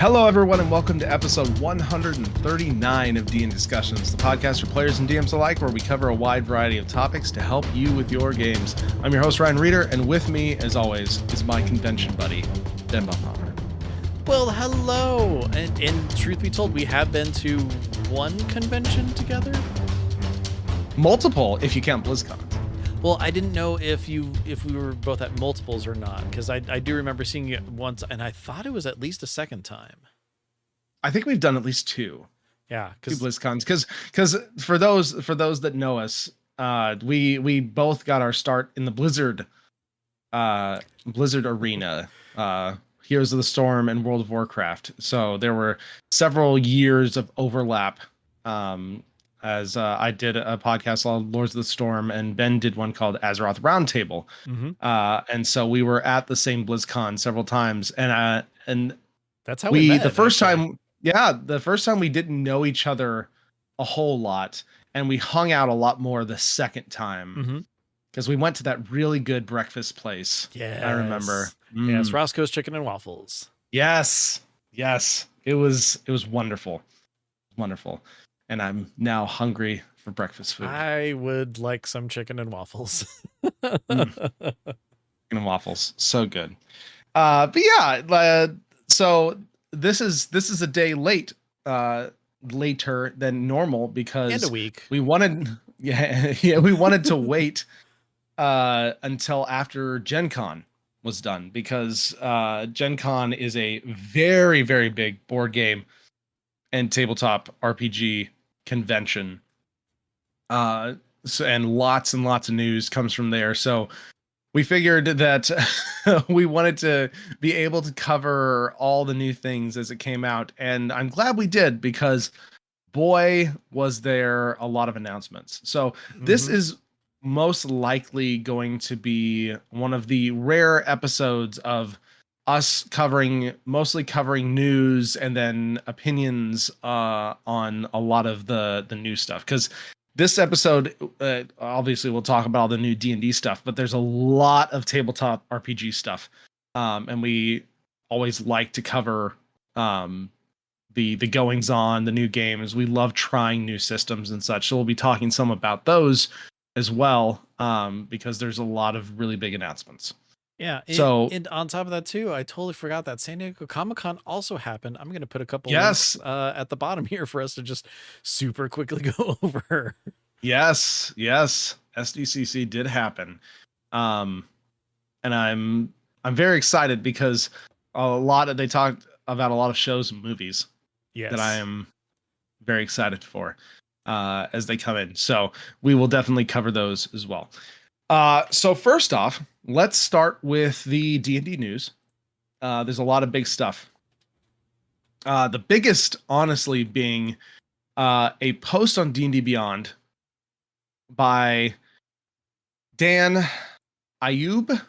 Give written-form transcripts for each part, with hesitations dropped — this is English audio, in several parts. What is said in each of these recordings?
Hello, everyone, and welcome to episode 139 of D&D Discussions, the podcast for players and DMs alike, where we cover a wide variety of topics to help you with your games. I'm your host, Ryan Reeder, and with me, as always, is my convention buddy, Ben Baumhofer. Well, hello. And truth be told, we have been to one convention together. Multiple, if you count BlizzCon. Well, I didn't know if we were both at multiples or not, because I do remember seeing it once, and I thought it was at least a second time. I think we've done at least two. Yeah, two BlizzCons, because for those that know us, we both got our start in the Blizzard arena, Heroes of the Storm and World of Warcraft. So there were several years of overlap. As I did a podcast called Lords of the Storm, and Ben did one called Azeroth Roundtable. Mm-hmm. And so we were at the same BlizzCon several times, and that's how we met, the first time we didn't know each other a whole lot, and we hung out a lot more the second time because we went to that really good breakfast place. Yeah, I remember. Yes, Roscoe's Chicken and Waffles. Yes, it was wonderful, and I'm now hungry for breakfast food. I would like some chicken and waffles. Chicken and waffles, so good. But yeah, so this is a day later than normal because and a week. We wanted we wanted to wait until after Gen Con was done, because Gen Con is a very, very big board game and tabletop RPG convention. And lots and lots of news comes from there. So we figured that we wanted to be able to cover all the new things as it came out. And I'm glad we did, because boy, was there a lot of announcements. So this is most likely going to be one of the rare episodes of us mostly covering news and then opinions on a lot of the new stuff. Because this episode, obviously, we'll talk about all the new D&D stuff, but there's a lot of tabletop RPG stuff, and we always like to cover the goings on, the new games. We love trying new systems and such, so we'll be talking some about those as well, because there's a lot of really big announcements. Yeah. And on top of that too, I totally forgot that San Diego Comic-Con also happened. I'm going to put a couple links at the bottom here for us to just super quickly go over. Yes. SDCC did happen. And I'm very excited because they talked about a lot of shows and movies that I am very excited for as they come in. So we will definitely cover those as well. So first off, let's start with the D&D news. There's a lot of big stuff. The biggest, honestly, being a post on D&D Beyond by Dan Ayub.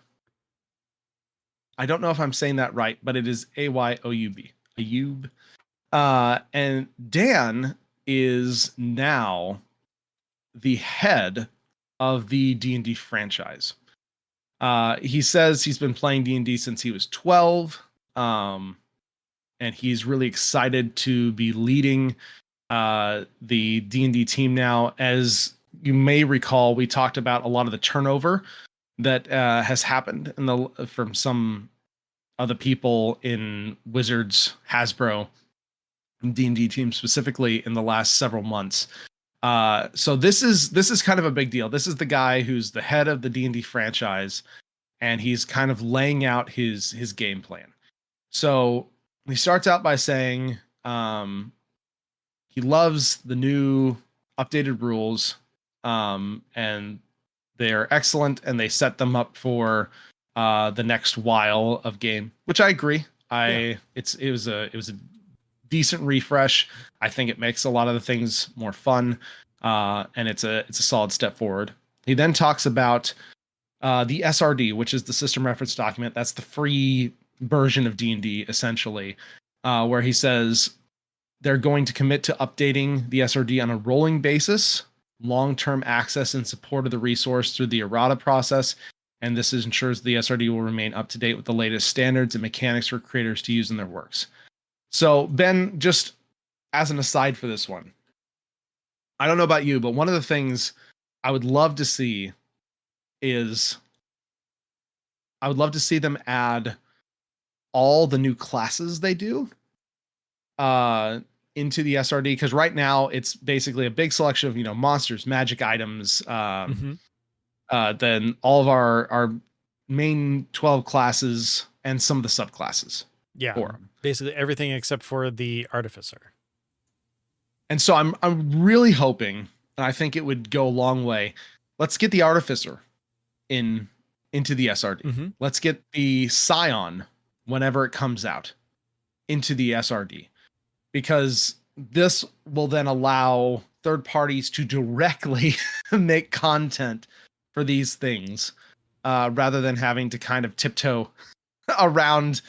I don't know if I'm saying that right, but it is Ayoub. Ayub. And Dan is now the head of the D&D franchise. He says he's been playing D&D since he was 12, and he's really excited to be leading the D&D team now. As you may recall, we talked about a lot of the turnover that has happened from some other people in Wizards, Hasbro, D&D team specifically in the last several months. So this is kind of a big deal. This is the guy who's the head of the D&D franchise, and he's kind of laying out his game plan. So he starts out by saying he loves the new updated rules, and they're excellent, and they set them up for the next while of game, which I agree. It was a decent refresh. I think it makes a lot of the things more fun, and it's a solid step forward. He then talks about the SRD, which is the system reference document. That's the free version of D&D, essentially, where he says they're going to commit to updating the SRD on a rolling basis, long-term access and support of the resource through the errata process, and this ensures the SRD will remain up to date with the latest standards and mechanics for creators to use in their works. So Ben, just as an aside for this one, I don't know about you, but one of the things I would love to see is I would love to see them add all the new classes they do into the SRD, because right now it's basically a big selection of, you know, monsters, magic items, then all of our main 12 classes and some of the subclasses. Yeah, basically everything except for the artificer. And so I'm really hoping, and I think it would go a long way. Let's get the artificer into the SRD. Let's get the Scion whenever it comes out into the SRD, because this will then allow third parties to directly make content for these things, rather than having to kind of tiptoe around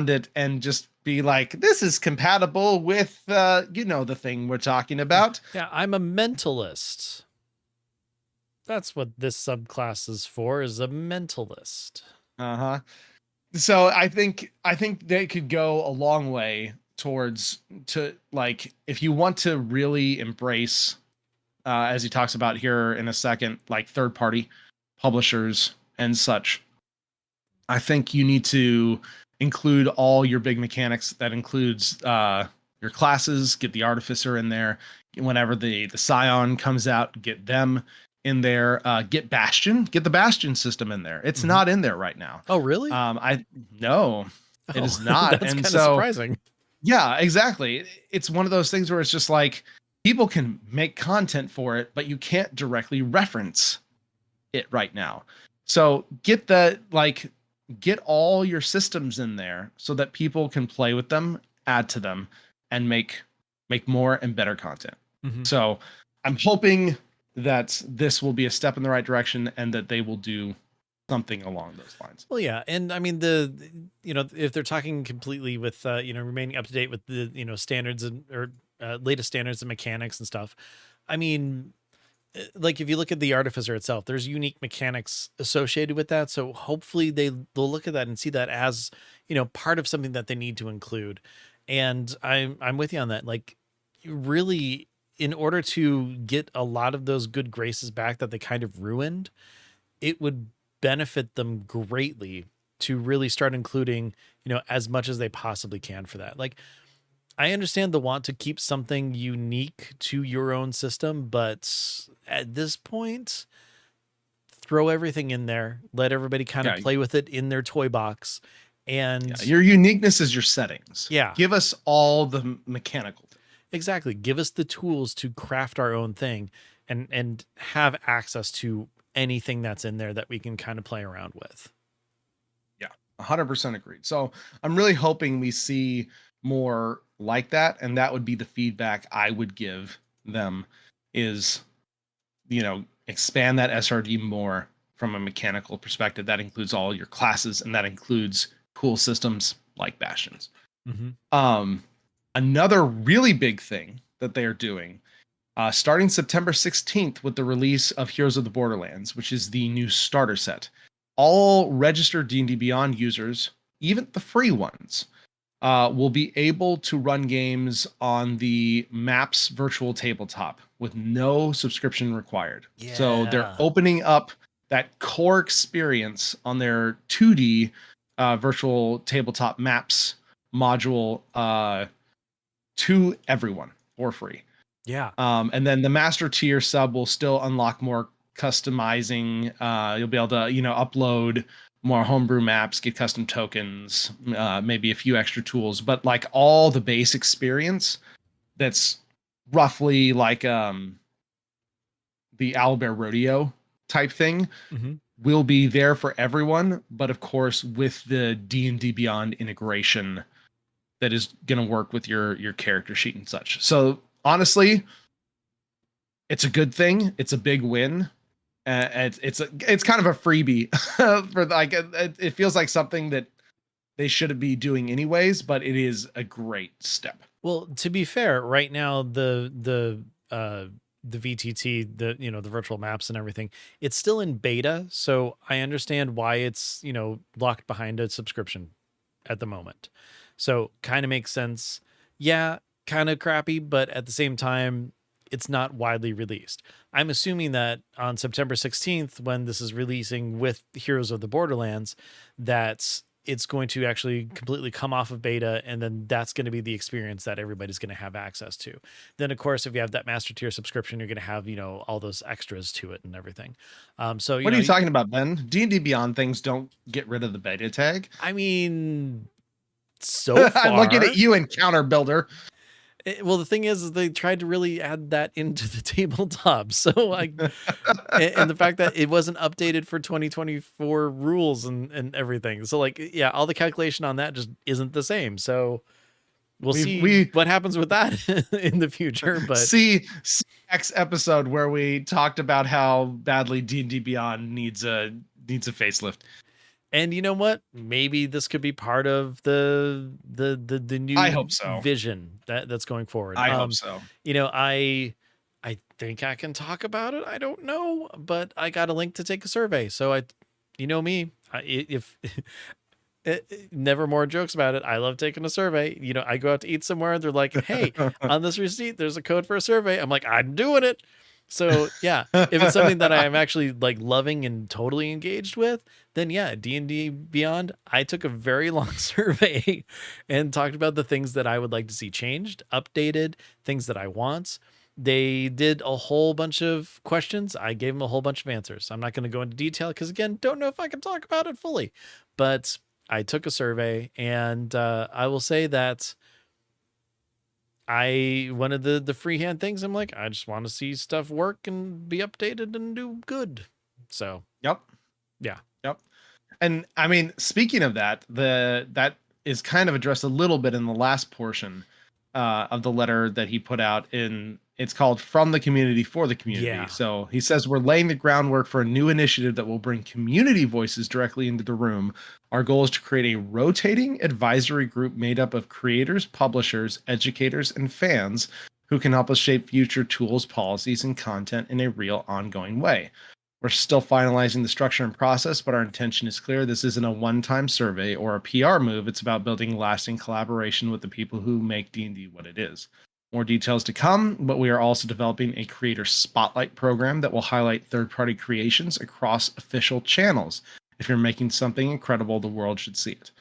it and just be like, this is compatible with you know, the thing we're talking about. Yeah, I'm a mentalist. That's what this subclass is for, is a mentalist. So I think they could go a long way towards, to like, if you want to really embrace, as he talks about here in a second, like third party publishers and such, I think you need to include all your big mechanics. That includes your classes, get the artificer in there. Whenever the Scion comes out, get them in there. Get Bastion, get the Bastion system in there. It's not in there right now. Oh, really? No, it is not. That's kind of surprising. Yeah, exactly. It's one of those things where it's just like, people can make content for it, but you can't directly reference it right now. So get all your systems in there so that people can play with them, add to them, and make more and better content. So I'm hoping that this will be a step in the right direction and that they will do something along those lines. Well, yeah. And I mean, you know, if they're talking completely with, you know, remaining up to date with the, you know, standards or latest standards and mechanics and stuff. I mean, like if you look at the artificer itself, there's unique mechanics associated with that. So hopefully they'll look at that and see that as, you know, part of something that they need to include. And I'm with you on that. Like, really, in order to get a lot of those good graces back that they kind of ruined, it would benefit them greatly to really start including, you know, as much as they possibly can for that. Like, I understand the want to keep something unique to your own system, but at this point, throw everything in there, let everybody kind of play with it in their toy box. And your uniqueness is your settings. Yeah. Give us all the mechanical things. Exactly. Give us the tools to craft our own thing and have access to anything that's in there that we can kind of play around with. Yeah, 100% agreed. So I'm really hoping we see more like that, and that would be the feedback I would give them, is, you know, expand that SRD more from a mechanical perspective. That includes all your classes, and that includes cool systems like Bastions. Another really big thing that they are doing, starting September 16th with the release of Heroes of the Borderlands, which is the new starter set. All registered D&D Beyond users, even the free ones, will be able to run games on the Maps virtual tabletop with no subscription required. Yeah. So they're opening up that core experience on their 2D virtual tabletop Maps module to everyone for free. Yeah. And then the master tier sub will still unlock more customizing. You'll be able to, you know, upload more homebrew maps, get custom tokens, maybe a few extra tools, but like all the base experience that's roughly like the Owlbear Rodeo type thing will be there for everyone, but of course with the D&D Beyond integration that is going to work with your character sheet and such. So honestly, it's a good thing. It's a big win. It's kind of a freebie for like, it feels like something that they should be doing anyways, but it is a great step. Well, to be fair, right now the VTT, the virtual maps and everything, it's still in beta, so I understand why it's, you know, locked behind a subscription at the moment. So kind of makes sense. Yeah, kind of crappy, but at the same time, it's not widely released. I'm assuming that on September 16th, when this is releasing with Heroes of the Borderlands, that it's going to actually completely come off of beta, and then that's going to be the experience that everybody's going to have access to. Then, of course, if you have that master tier subscription, you're going to have, all those extras to it and everything. So, What are you talking about, Ben? D&D Beyond things don't get rid of the beta tag. I mean, so far, I'm looking at you, Encounter Builder. Well, the thing is they tried to really add that into the tabletop. So and the fact that it wasn't updated for 2024 rules and everything. So yeah, all the calculation on that just isn't the same. So we'll see what happens with that in the future. But see next episode where we talked about how badly D&D Beyond needs a facelift. And you know what? Maybe this could be part of the new I hope so. vision that's going forward. I hope so. I think I can talk about it. I don't know, but I got a link to take a survey. So me, if never more jokes about it. I love taking a survey. I go out to eat somewhere. They're like, "Hey, on this receipt, there's a code for a survey." I'm like, "I'm doing it." So yeah, if it's something that I'm actually like loving and totally engaged with, then yeah, D&D Beyond. I took a very long survey and talked about the things that I would like to see changed, updated, things that I want. They did a whole bunch of questions. I gave them a whole bunch of answers. I'm not going to go into detail because again, don't know if I can talk about it fully, but I took a survey and I will say that one of the freehand things, I'm like, I just want to see stuff work and be updated and do good. So, yep. Yeah. Yep. And I mean, speaking of that, that is kind of addressed a little bit in the last portion of the letter that he put out it's called From the Community for the Community. Yeah. So he says, we're laying the groundwork for a new initiative that will bring community voices directly into the room. Our goal is to create a rotating advisory group made up of creators, publishers, educators, and fans who can help us shape future tools, policies, and content in a real ongoing way. We're still finalizing the structure and process, but our intention is clear. This isn't a one-time survey or a PR move. It's about building lasting collaboration with the people who make D&D what it is. More details to come, but we are also developing a creator spotlight program that will highlight third-party creations across official channels. If you're making something incredible, the world should see it.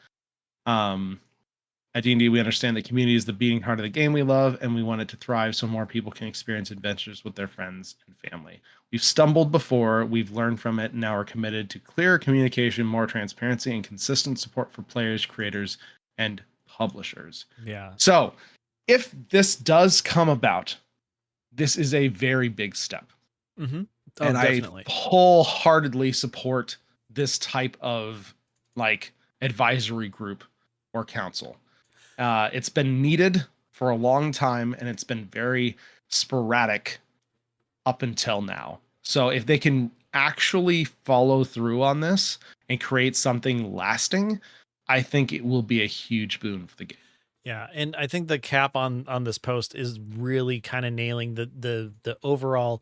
At D&D, we understand that community is the beating heart of the game we love, and we want it to thrive so more people can experience adventures with their friends and family. We've stumbled before, we've learned from it, and now we're committed to clearer communication, more transparency, and consistent support for players, creators, and publishers. Yeah. So, if this does come about, this is a very big step. Mm-hmm. And definitely. I wholeheartedly support this type of like advisory group or council. It's been needed for a long time, and it's been very sporadic up until now. So if they can actually follow through on this and create something lasting, I think it will be a huge boon for the game. Yeah, and I think the cap on this post is really kind of nailing the overall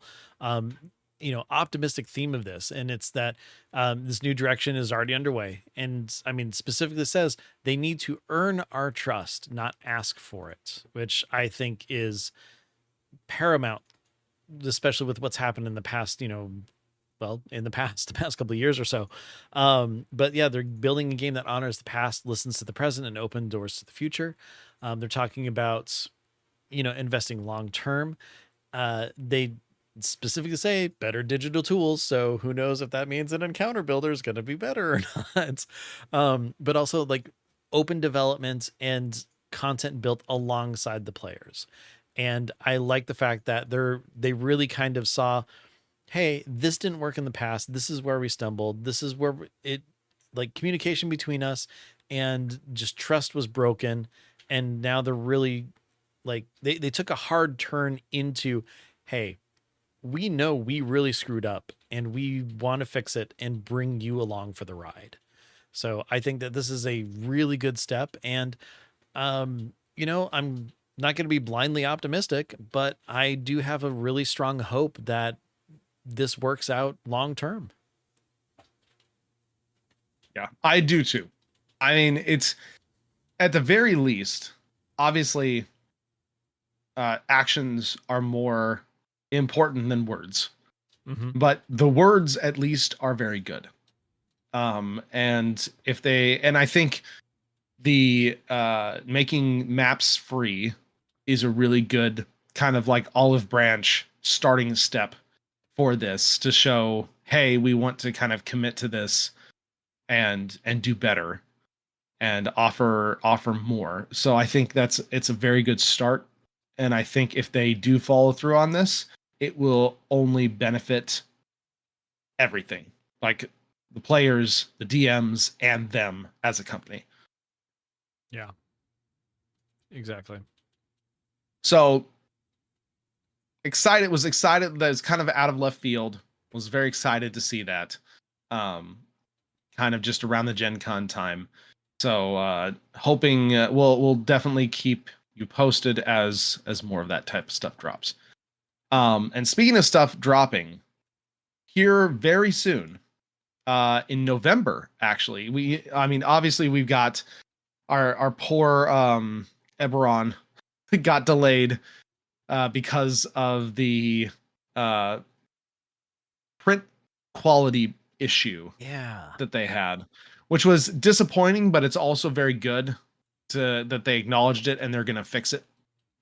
optimistic theme of this, and it's that this new direction is already underway, and I mean specifically says they need to earn our trust, not ask for it, which I think is paramount, especially with what's happened in the past, the past couple of years or so. But yeah, they're building a game that honors the past, listens to the present, and open doors to the future. They're talking about, investing long term. They specifically say better digital tools. So who knows if that means an encounter builder is going to be better or not. But also like open development and content built alongside the players. And I like the fact that they really kind of saw, hey, this didn't work in the past. This is where we stumbled. This is where communication between us and just trust was broken. And now they're really like, they took a hard turn into, hey, we know we really screwed up and we want to fix it and bring you along for the ride. So I think that this is a really good step. And, I'm not going to be blindly optimistic, but I do have a really strong hope that this works out long term. Yeah, I do too. I mean, at the very least, obviously, actions are more important than words, Mm-hmm. but the words at least are very good. And I think the making maps free is a really good kind of like olive branch starting step for this to show, hey, we want to kind of commit to this and do better and offer more. So I think it's a very good start. And I think if they do follow through on this, it will only benefit everything. Like the players, the DMs, and them as a company. Yeah, exactly. So excited that it's kind of out of left field. Was very excited to see that. Um Kind of just around the Gen Con time. So hoping we'll definitely keep you posted as more of that type of stuff drops. And speaking of stuff dropping, here very soon, in November, actually, I mean, obviously we've got our poor Eberron got delayed because of the uh, print quality issue Yeah. that they had, which was disappointing, but it's also very good that they acknowledged it and they're gonna fix it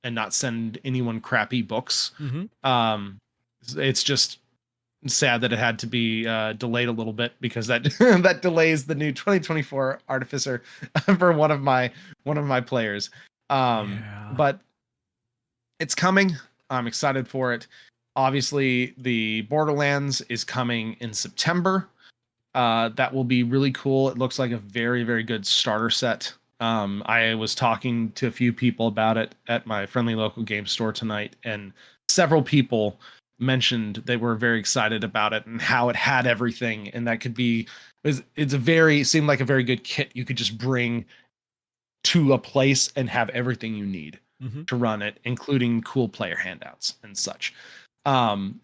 and not send anyone crappy books. Mm-hmm. It's just sad that it had to be delayed a little bit because that that delays the new 2024 Artificer for one of my players. Yeah. But it's coming. I'm excited for it. Obviously, the Borderlands is coming in September. That will be really cool. It looks like a very, very good starter set. I was talking to a few people about it at my friendly local game store tonight, and several people mentioned they were very excited about it and how it had everything, and that could be it seemed like a very good kit you could just bring to a place and have everything you need Mm-hmm. to run it, including cool player handouts and such. Um,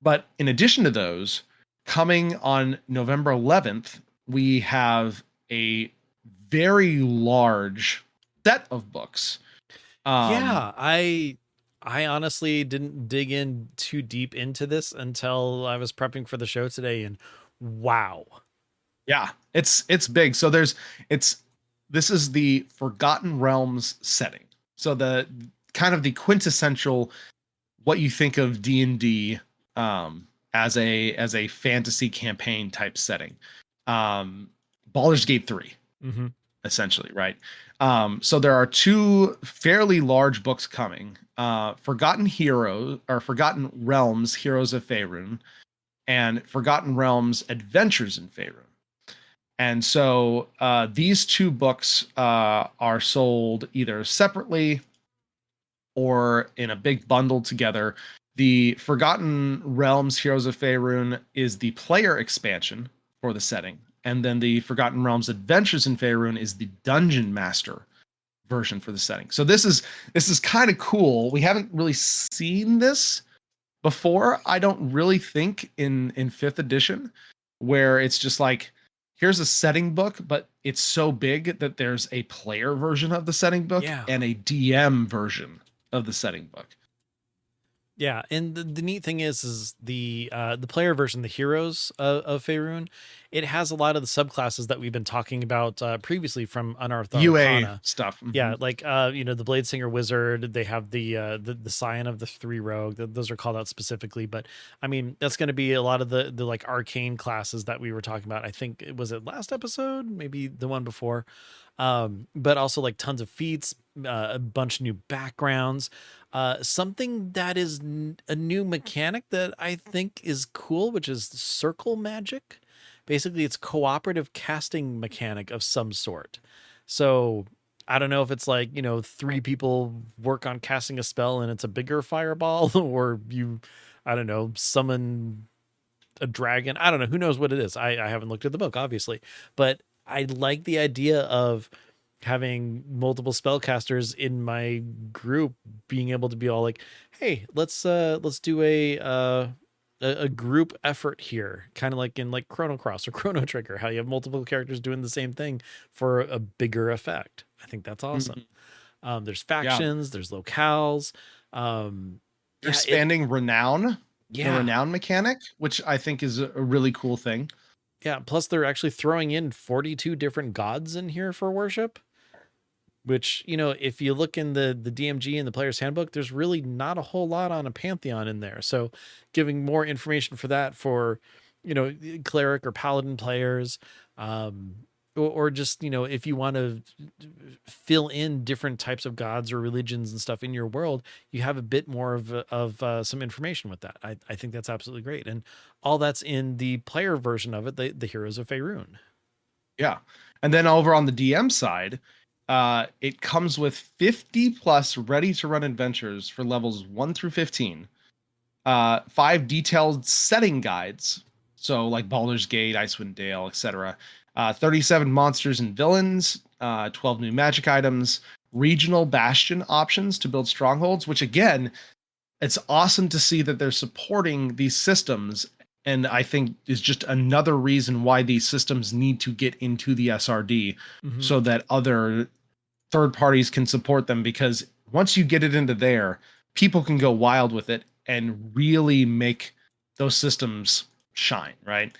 but in addition to those, coming on November 11th, we have a very large set of books. Yeah, I honestly didn't dig in too deep into this until I was prepping for the show today, and wow. Yeah, it's big. So it's this is the Forgotten Realms setting. So the kind of the quintessential what you think of D&D as a fantasy campaign type setting. Baldur's Gate 3 Mm-hmm. essentially, right? So there are two fairly large books coming. Forgotten Heroes or Forgotten Realms, Heroes of Faerun, and Forgotten Realms, Adventures in Faerun. And so these two books are sold either separately or in a big bundle together. The Forgotten Realms Heroes of Faerun is the player expansion for the setting, and then the Forgotten Realms Adventures in Faerun is the Dungeon Master version for the setting. So this is kind of cool. We haven't really seen this before. I don't really think in 5th edition, where it's just like here's a setting book, but it's so big that there's a player version of the setting book Yeah. and a DM version of the setting book. Yeah, and the neat thing is the player version, the heroes of Faerun, it has a lot of the subclasses that we've been talking about previously from Unearthed UA Arcana. stuff. Yeah, like the Bladesinger Wizard, they have the Scion of the Three Rogue. Those are called out specifically, but I mean that's going to be a lot of the like arcane classes that we were talking about. I think it was last episode, maybe the one before, but also like tons of feats, a bunch of new backgrounds. Something that is a new mechanic that I think is cool, which is circle magic. Basically, it's cooperative casting mechanic of some sort. So I don't know if it's like, 3 people work on casting a spell and it's a bigger fireball, or I don't know, summon a dragon. I don't know. Who knows what it is? I haven't looked at the book, obviously, but I like the idea of having multiple spellcasters in my group being able to be all like, hey, let's do a group effort here, kind of like in like Chrono Cross or Chrono Trigger, how you have multiple characters doing the same thing for a bigger effect. I think that's awesome. Mhm. There's Yeah. factions, there's locales. Um, They're yeah, it, expanding renown, the yeah, renown mechanic, which I think is a really cool thing. yeah. Plus, they're actually throwing in 42 different gods in here for worship. Which, if you look in the DMG and the player's handbook, there's really not a whole lot on a pantheon in there. So, giving more information for that for, cleric or paladin players, um, or just if you want to fill in different types of gods or religions and stuff in your world, you have a bit more of some information with that. I think that's absolutely great, and all that's in the player version of it, the Heroes of Faerun. Yeah. And then over on the DM side, it comes with 50 plus ready to run adventures for levels 1 through 15, 5 detailed setting guides, so like Baldur's Gate, Icewind Dale, etc., 37 monsters and villains, 12 new magic items, regional bastion options to build strongholds, which again, it's awesome to see that they're supporting these systems, and I think is just another reason why these systems need to get into the SRD Mm-hmm. so that other third parties can support them, because once you get it into there, people can go wild with it and really make those systems shine, right?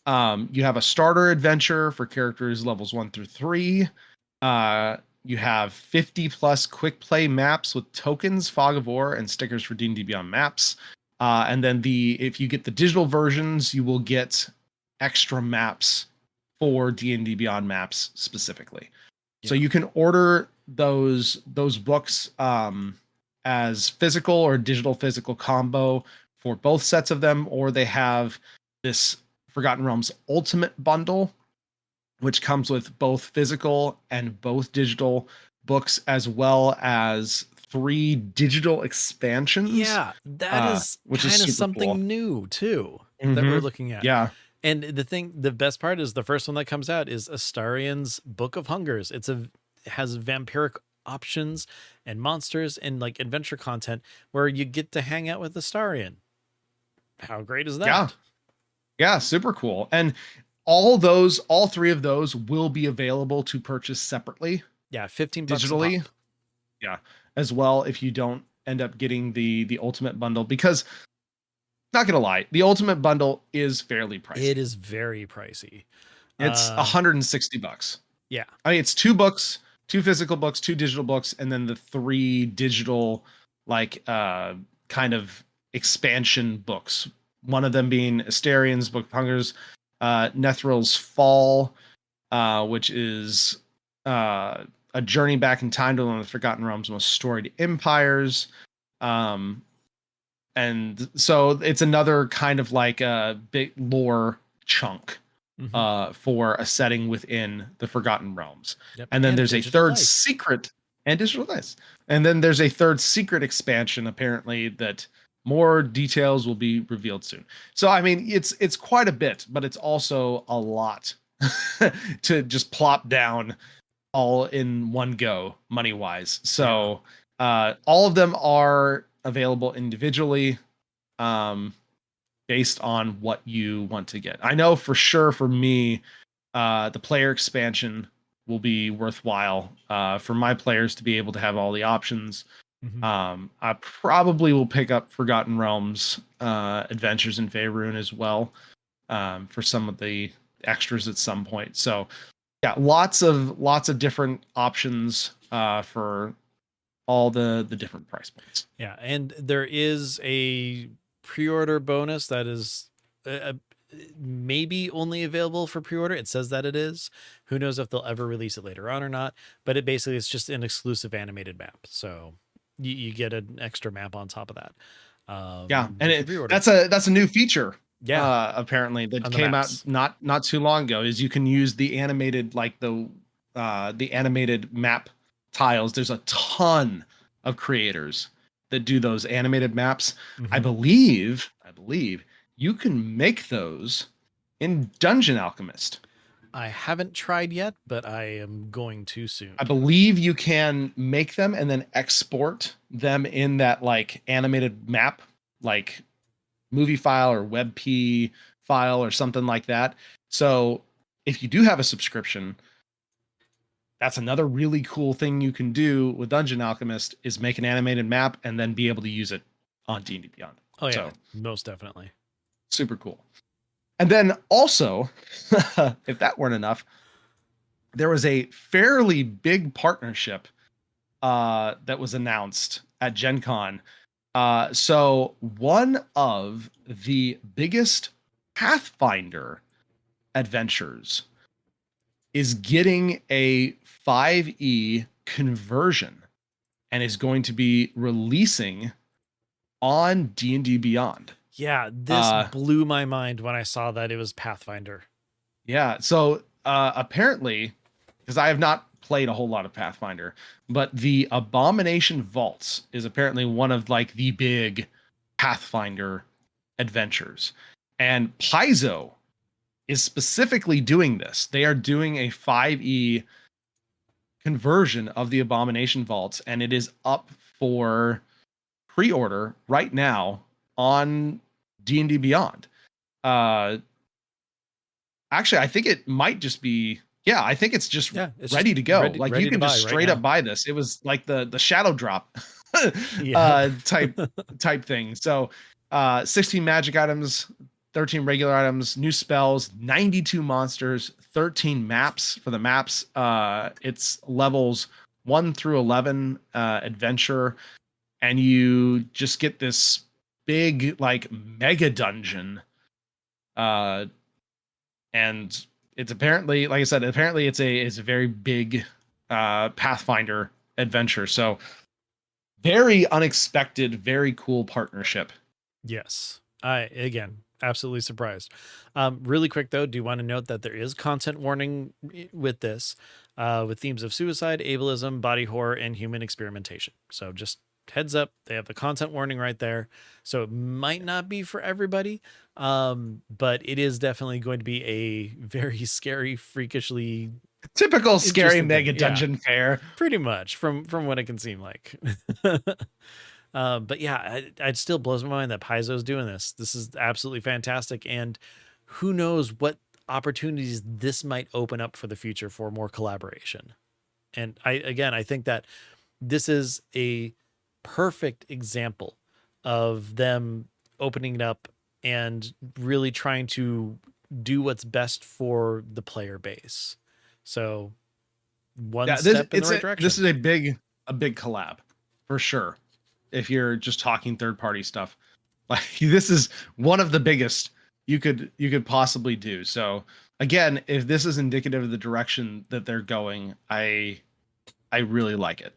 You have a starter adventure for characters levels 1 through 3. You have 50 plus quick play maps with tokens, Fog of War, and stickers for D&D Beyond maps. And then if you get the digital versions, you will get extra maps for D&D Beyond maps specifically. So Yeah. you can order those books as physical or digital physical combo for both sets of them, or they have this Forgotten Realms Ultimate Bundle, which comes with both physical and both digital books, as well as 3 digital expansions, Yeah, that is which is kind of super cool. something new too that we're Hmm. looking at. Yeah, And the best part is the first one that comes out is Astarian's Book of Hungers. It has vampiric options and monsters and like adventure content where you get to hang out with Astarian. How great is yeah, that? yeah, super cool. And all 3 of those will be available to purchase separately Yeah, $15 a digitally. pop. Yeah, as well, if you don't end up getting the ultimate bundle, because not gonna lie, the ultimate bundle is fairly It pricey. is very pricey. It's Uh $160. yeah. I mean, it's 2 books, 2 physical books, 2 digital books, and then the 3 digital, like kind of expansion books. One of them being Asterian's Book of Hungers, Nethril's Fall, which is uh, a journey back in time to one of the Forgotten Realms' most storied empires. Um, and so it's another kind of like a big lore chunk Mhm. for a setting within the Forgotten Realms. Yep. And then And there's a digital third dice. secret and digital dice. And then there's a third secret expansion, apparently, that more details will be revealed soon. So I mean, it's quite a bit, but it's also a lot to just plop down all in one go, money wise. Yeah. So all of them are available individually. Um, Based on what you want to get. I know for sure for me, the player expansion will be worthwhile for my players to be able to have all the options. Mhm. I probably will pick up Forgotten Realms Adventures in Faerun as well, for some of the extras at some point. So yeah, lots of different options for all the different price points. Yeah, and there is a pre-order bonus that is maybe only available for pre-order. It says that it is. Who knows if they'll ever release it later on or not? But it basically is just an exclusive animated map, so you get an extra map on top of that. Yeah, and If you pre-order, that's a new feature yeah, apparently that on the came out maps. not too long ago. Is you can use the animated, like the animated map tiles. There's a ton of creators that do those animated maps. Mhm. I believe you can make those in Dungeon Alchemist. I haven't tried yet, but I am going to I soon. believe you can make them and then export them in that like animated map, like movie file or WebP file or something like that. So if you do have a subscription, that's another really cool thing you can do with Dungeon Alchemist is make an animated map and then be able to use it on D&D Beyond. Oh yeah, So most definitely. super cool. And then also, if that weren't enough, there was a fairly big partnership that was announced at Gen Con. So one of the biggest Pathfinder adventures is getting a 5e conversion and is going to be releasing on D&D Beyond. Yeah, this blew my mind when I saw that it was Pathfinder. Yeah, so apparently, because I have not played a whole lot of Pathfinder, but the Abomination Vaults is apparently one of like the big Pathfinder adventures. And Paizo is specifically doing this. They are doing a 5e conversion of the Abomination Vaults, and it is up for pre-order right now on D&D Beyond. Actually, I think it might just be, I think it's just ready to go. Like you can just straight up buy this. It was like the shadow drop type thing. So 16 magic items, 13 regular items, new spells, 92 monsters, 13 maps. For the maps, it's levels 1 through 11 adventure, and you just get this big like mega dungeon. And it's apparently, like I said, apparently it's a very big Pathfinder adventure. So very unexpected, very cool partnership. Yes. Again, absolutely surprised. Really quick though, do want to note that there is content warning with this, with themes of suicide, ableism, body horror, and human experimentation. So just heads up, they have the content warning right there. So it might not be for everybody, but it is definitely going to be a very scary, freakishly typical scary mega dungeon fare. Pretty much from what it can seem like. But yeah, it still blows my mind that Paizo's doing this. This is absolutely fantastic. And who knows what opportunities this might open up for the future for more collaboration. And I think that this is a perfect example of them opening it up and really trying to do what's best for the player base. So one step in the right direction. This is a big collab for sure. If you're just talking third party stuff, like this is one of the biggest you could possibly do. So again, if this is indicative of the direction that they're going, I really like it.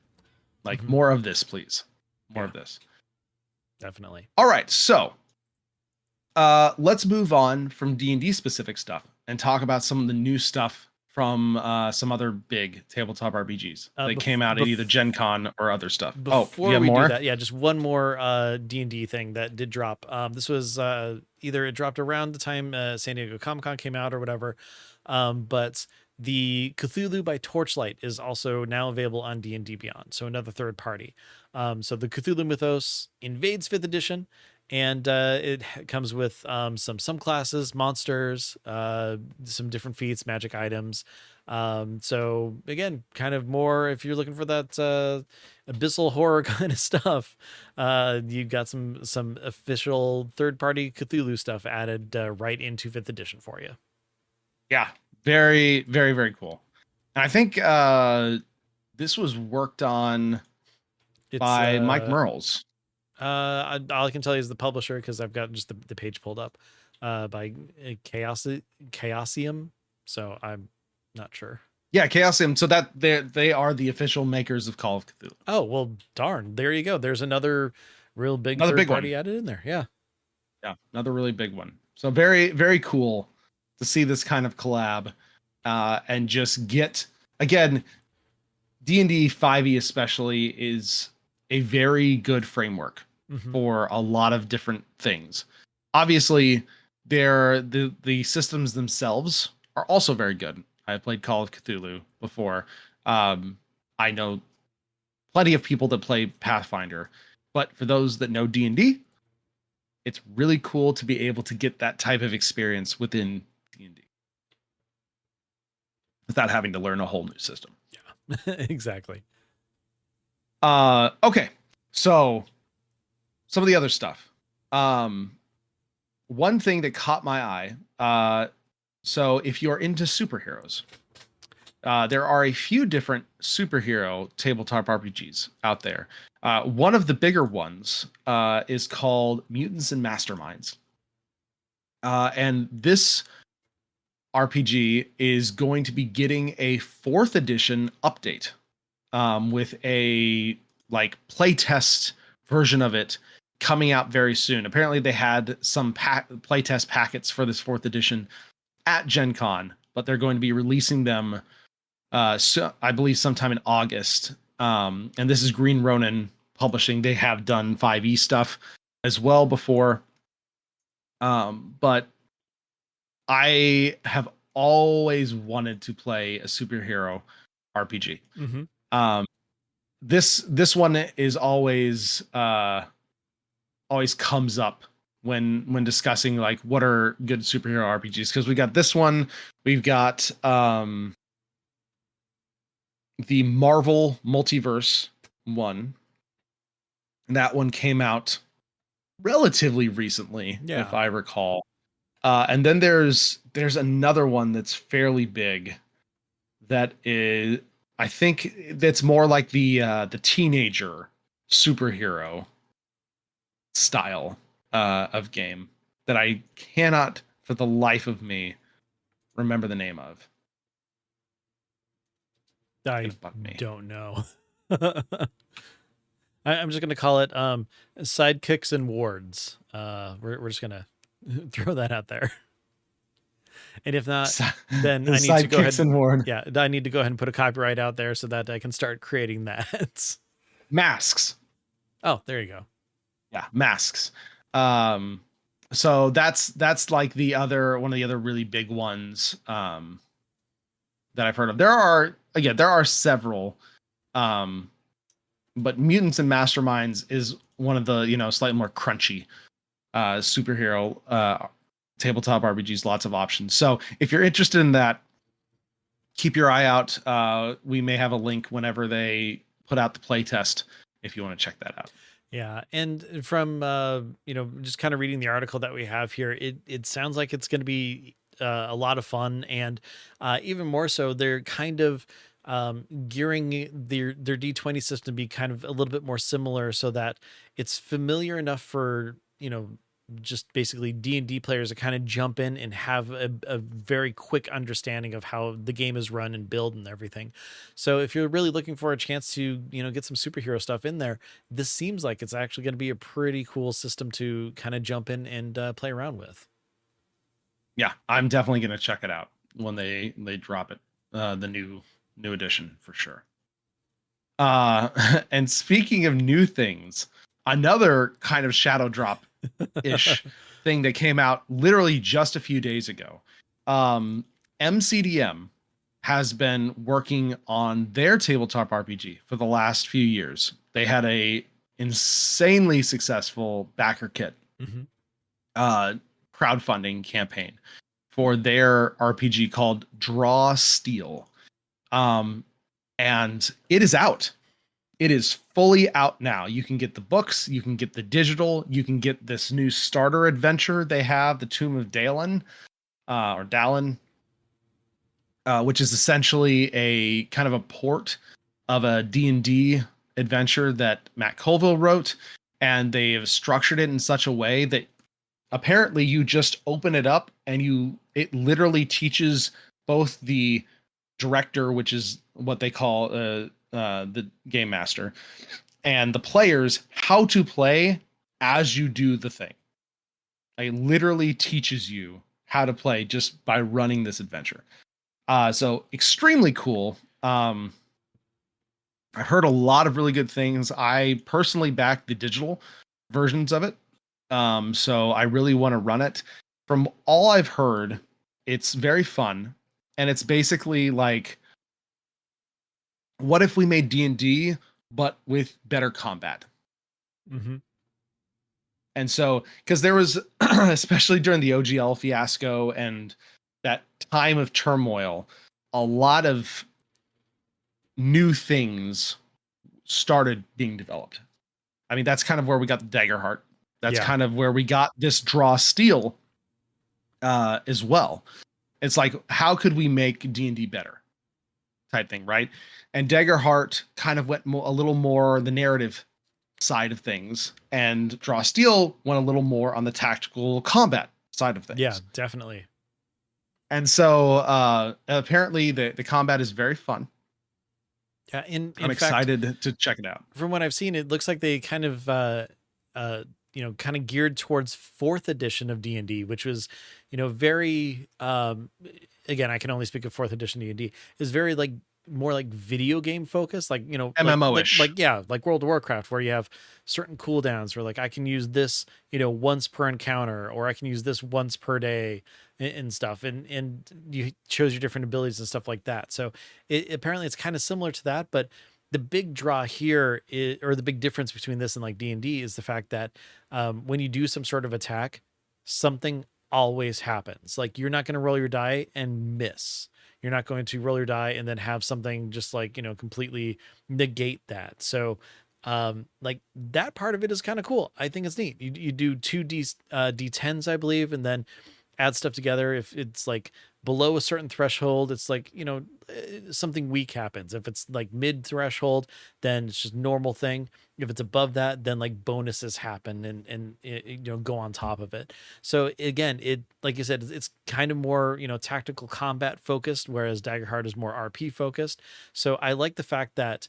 Like more of this, please. More of this. Definitely. All right, so let's move on from D&D specific stuff and talk about some of the new stuff from some other big tabletop RPGs that came out at either Gen Con or other stuff. Before we do that, just one more D&D thing that did drop. This was either it dropped around the time San Diego Comic-Con came out or whatever, but the Cthulhu by Torchlight is also now available on D&D Beyond, so another third party. So the Cthulhu Mythos invades 5th edition, and it comes with some classes, monsters, some different feats, magic items. So again, kind of more if you're looking for that abyssal horror kind of stuff, you've got some official third-party Cthulhu stuff added right into 5th edition for you. Yeah, very, very, very cool. And I think this was worked on by Mike Mearls. All I can tell you is the publisher, because I've got just the page pulled up by Chaosium. So I'm not sure. Yeah, Chaosium. So that they are the official makers of Call of Cthulhu. Oh, well, darn. There you go. There's another real big third party added in there. Yeah. Yeah, another really big one. So very, very cool to see this kind of collab and just get, again, D&D 5e especially is a very good framework for a lot of different things. Obviously, the systems themselves are also very good. I've played Call of Cthulhu before. I know plenty of people that play Pathfinder, but for those that know D&D, it's really cool to be able to get that type of experience within D&D without having to learn a whole new system. Yeah, Exactly. Okay. So some of the other stuff. Um, one thing that caught my eye. So if you're into superheroes, there are a few different superhero tabletop RPGs out there. One of the bigger ones is called Mutants and Masterminds. And this RPG is going to be getting a fourth edition update with a like playtest version of it coming out very soon. Apparently, they had some playtest packets for this fourth edition at Gen Con, but they're going to be releasing them, so I believe, sometime in August. And this is Green Ronin Publishing. They have done 5e stuff as well before. But I have always wanted to play a superhero RPG. Mm-hmm. This one is always comes up when discussing like what are good superhero RPGs, because we got this one, we've got the Marvel Multiverse one, and that one came out relatively recently, if I recall. And then there's another one that's fairly big that is, I think that's more like the teenager superhero style of game that I cannot for the life of me remember the name of. I don't know. I'm just gonna call it sidekicks and wards. We're just gonna throw that out there. And if not, then I need to go ahead. And ward. Yeah, I need to go ahead and put a copyright out there so that I can start creating that. Masks. Oh, there you go. Yeah, masks. So that's like the other one of the other really big ones that I've heard of. There are several, but Mutants and Masterminds is one of the slightly more crunchy superhero tabletop RPGs. Lots of options. So if you're interested in that, keep your eye out. We may have a link whenever they put out the playtest if you want to check that out. Yeah, and from just kind of reading the article that we have here, it sounds like it's going to be a lot of fun, and even more so, they're kind of gearing their D20 system to be kind of a little bit more similar, so that it's familiar enough for just basically D&D players to kind of jump in and have a very quick understanding of how the game is run and build and everything. So if you're really looking for a chance to, get some superhero stuff in there, this seems like it's actually going to be a pretty cool system to kind of jump in and play around with. Yeah, I'm definitely going to check it out when they drop it, the new edition for sure. And speaking of new things, another kind of shadow drop ish thing that came out literally just a few days ago. MCDM has been working on their tabletop RPG for the last few years. They had a insanely successful backer kit crowdfunding campaign for their RPG called Draw Steel. And it is out. It is fully out now. You can get the books, you can get the digital, you can get this new starter adventure they have, the Tomb of Dalen, or Dalen, which is essentially a kind of a port of a D&D adventure that Matt Colville wrote, and they have structured it in such a way that apparently you just open it up and it literally teaches both the director, which is what they call the game master, and the players how to play as you do the thing. It literally teaches you how to play just by running this adventure. So extremely cool. I heard a lot of really good things. I personally back the digital versions of it. So I really want to run it. From all I've heard, it's very fun. And it's basically like, what if we made D&D, but with better combat? Mm-hmm. And so, because there was, especially during the OGL fiasco and that time of turmoil, a lot of new things started being developed. I mean, that's kind of where we got the Daggerheart. That's Yeah. kind of where we got this Draw Steel as well. It's like, how could we make D&D better type thing, right? And Daggerheart kind of went a little more the narrative side of things, and Draw Steel went a little more on the tactical combat side of things. Yeah, definitely. And so apparently the combat is very fun. Yeah, I'm fact, excited to check it out. From what I've seen, it looks like they kind of kind of geared towards 4th edition of D&D, which was, very again, I can only speak of 4th edition D&D, is very like more like video game focused, like, MMO-ish. like World of Warcraft, where you have certain cooldowns where like I can use this, once per encounter, or I can use this once per day and stuff. And you chose your different abilities and stuff like that. So apparently it's kind of similar to that, but the big draw here is, or the big difference between this and like D&D, is the fact that when you do some sort of attack, something always happens. Like, you're not going to roll your die and miss. You're not going to roll your die and then have something just like, completely negate that. So like that part of it is kind of cool. I think it's neat. You do 2 D10s, I believe, and then add stuff together. If it's like below a certain threshold, it's like, something weak happens. If it's like mid threshold, then it's just normal thing. If it's above that, then like bonuses happen and go on top of it. So again, it, like you said, it's kind of more, tactical combat focused, whereas Daggerheart is more RP focused. So I like the fact that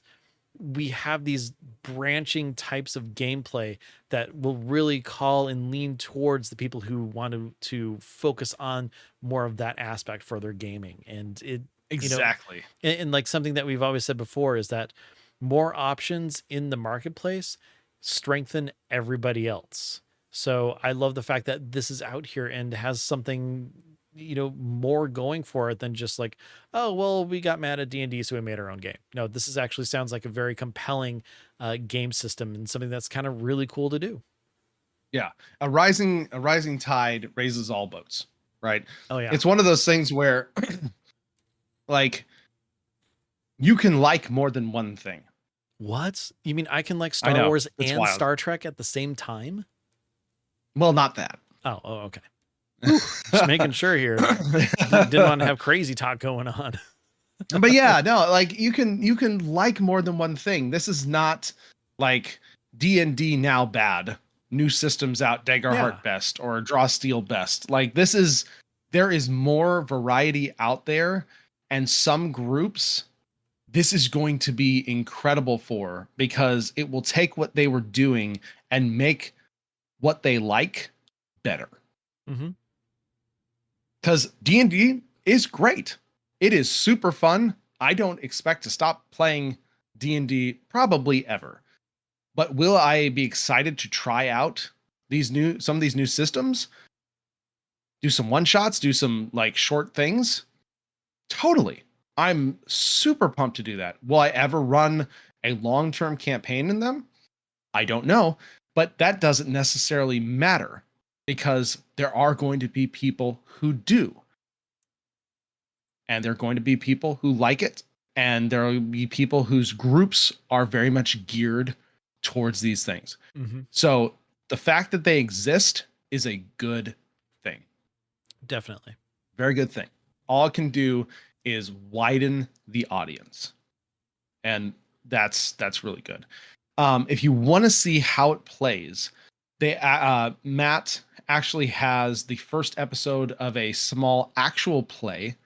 we have these branching types of gameplay that will really call and lean towards the people who want to focus on more of that aspect for their gaming. And it, Exactly. And like something that we've always said before is that more options in the marketplace strengthen everybody else. So I love the fact that this is out here and has something, more going for it than just like, oh, well, we got mad at D&D, so we made our own game. No, this is actually sounds like a very compelling game system and something that's kind of really cool to do. Yeah. A rising tide raises all boats, right? Oh yeah. It's one of those things where like you can like more than one thing. What? You mean I can like I Star know, Wars it's and wild. Star Trek at the same time? Well, not that. Oh, okay. Just making sure here. Didn't want to have crazy talk going on. But yeah, no, like you can like more than one thing. This is not like D&D now bad. New systems out, Daggerheart Yeah. best or Draw Steel best. Like there is more variety out there, and some groups this is going to be incredible for, because it will take what they were doing and make what they like better. Mm-hmm. Because D&D is great. It is super fun. I don't expect to stop playing D&D probably ever. But will I be excited to try out some of these new systems? Do some one shots, do some like short things? Totally. I'm super pumped to do that. Will I ever run a long-term campaign in them? I don't know, but that doesn't necessarily matter, because there are going to be people who do. And there are going to be people who like it, and there will be people whose groups are very much geared towards these things. Mm-hmm. So the fact that they exist is a good thing. Definitely. Very good thing. All it can do is widen the audience. And that's really good. If you want to see how it plays, Matt actually has the first episode of a small actual play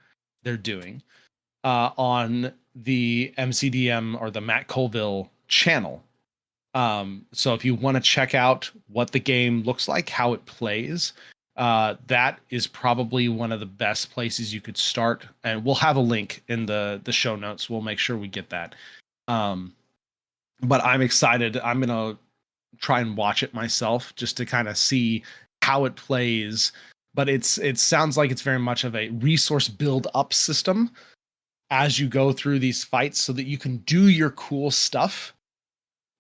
they're doing on the MCDM or the Matt Colville channel. So if you want to check out what the game looks like, how it plays, that is probably one of the best places you could start. And we'll have a link in the show notes. We'll make sure we get that. But I'm excited. I'm going to try and watch it myself just to kind of see how it plays. But it sounds like it's very much of a resource build up system as you go through these fights, so that you can do your cool stuff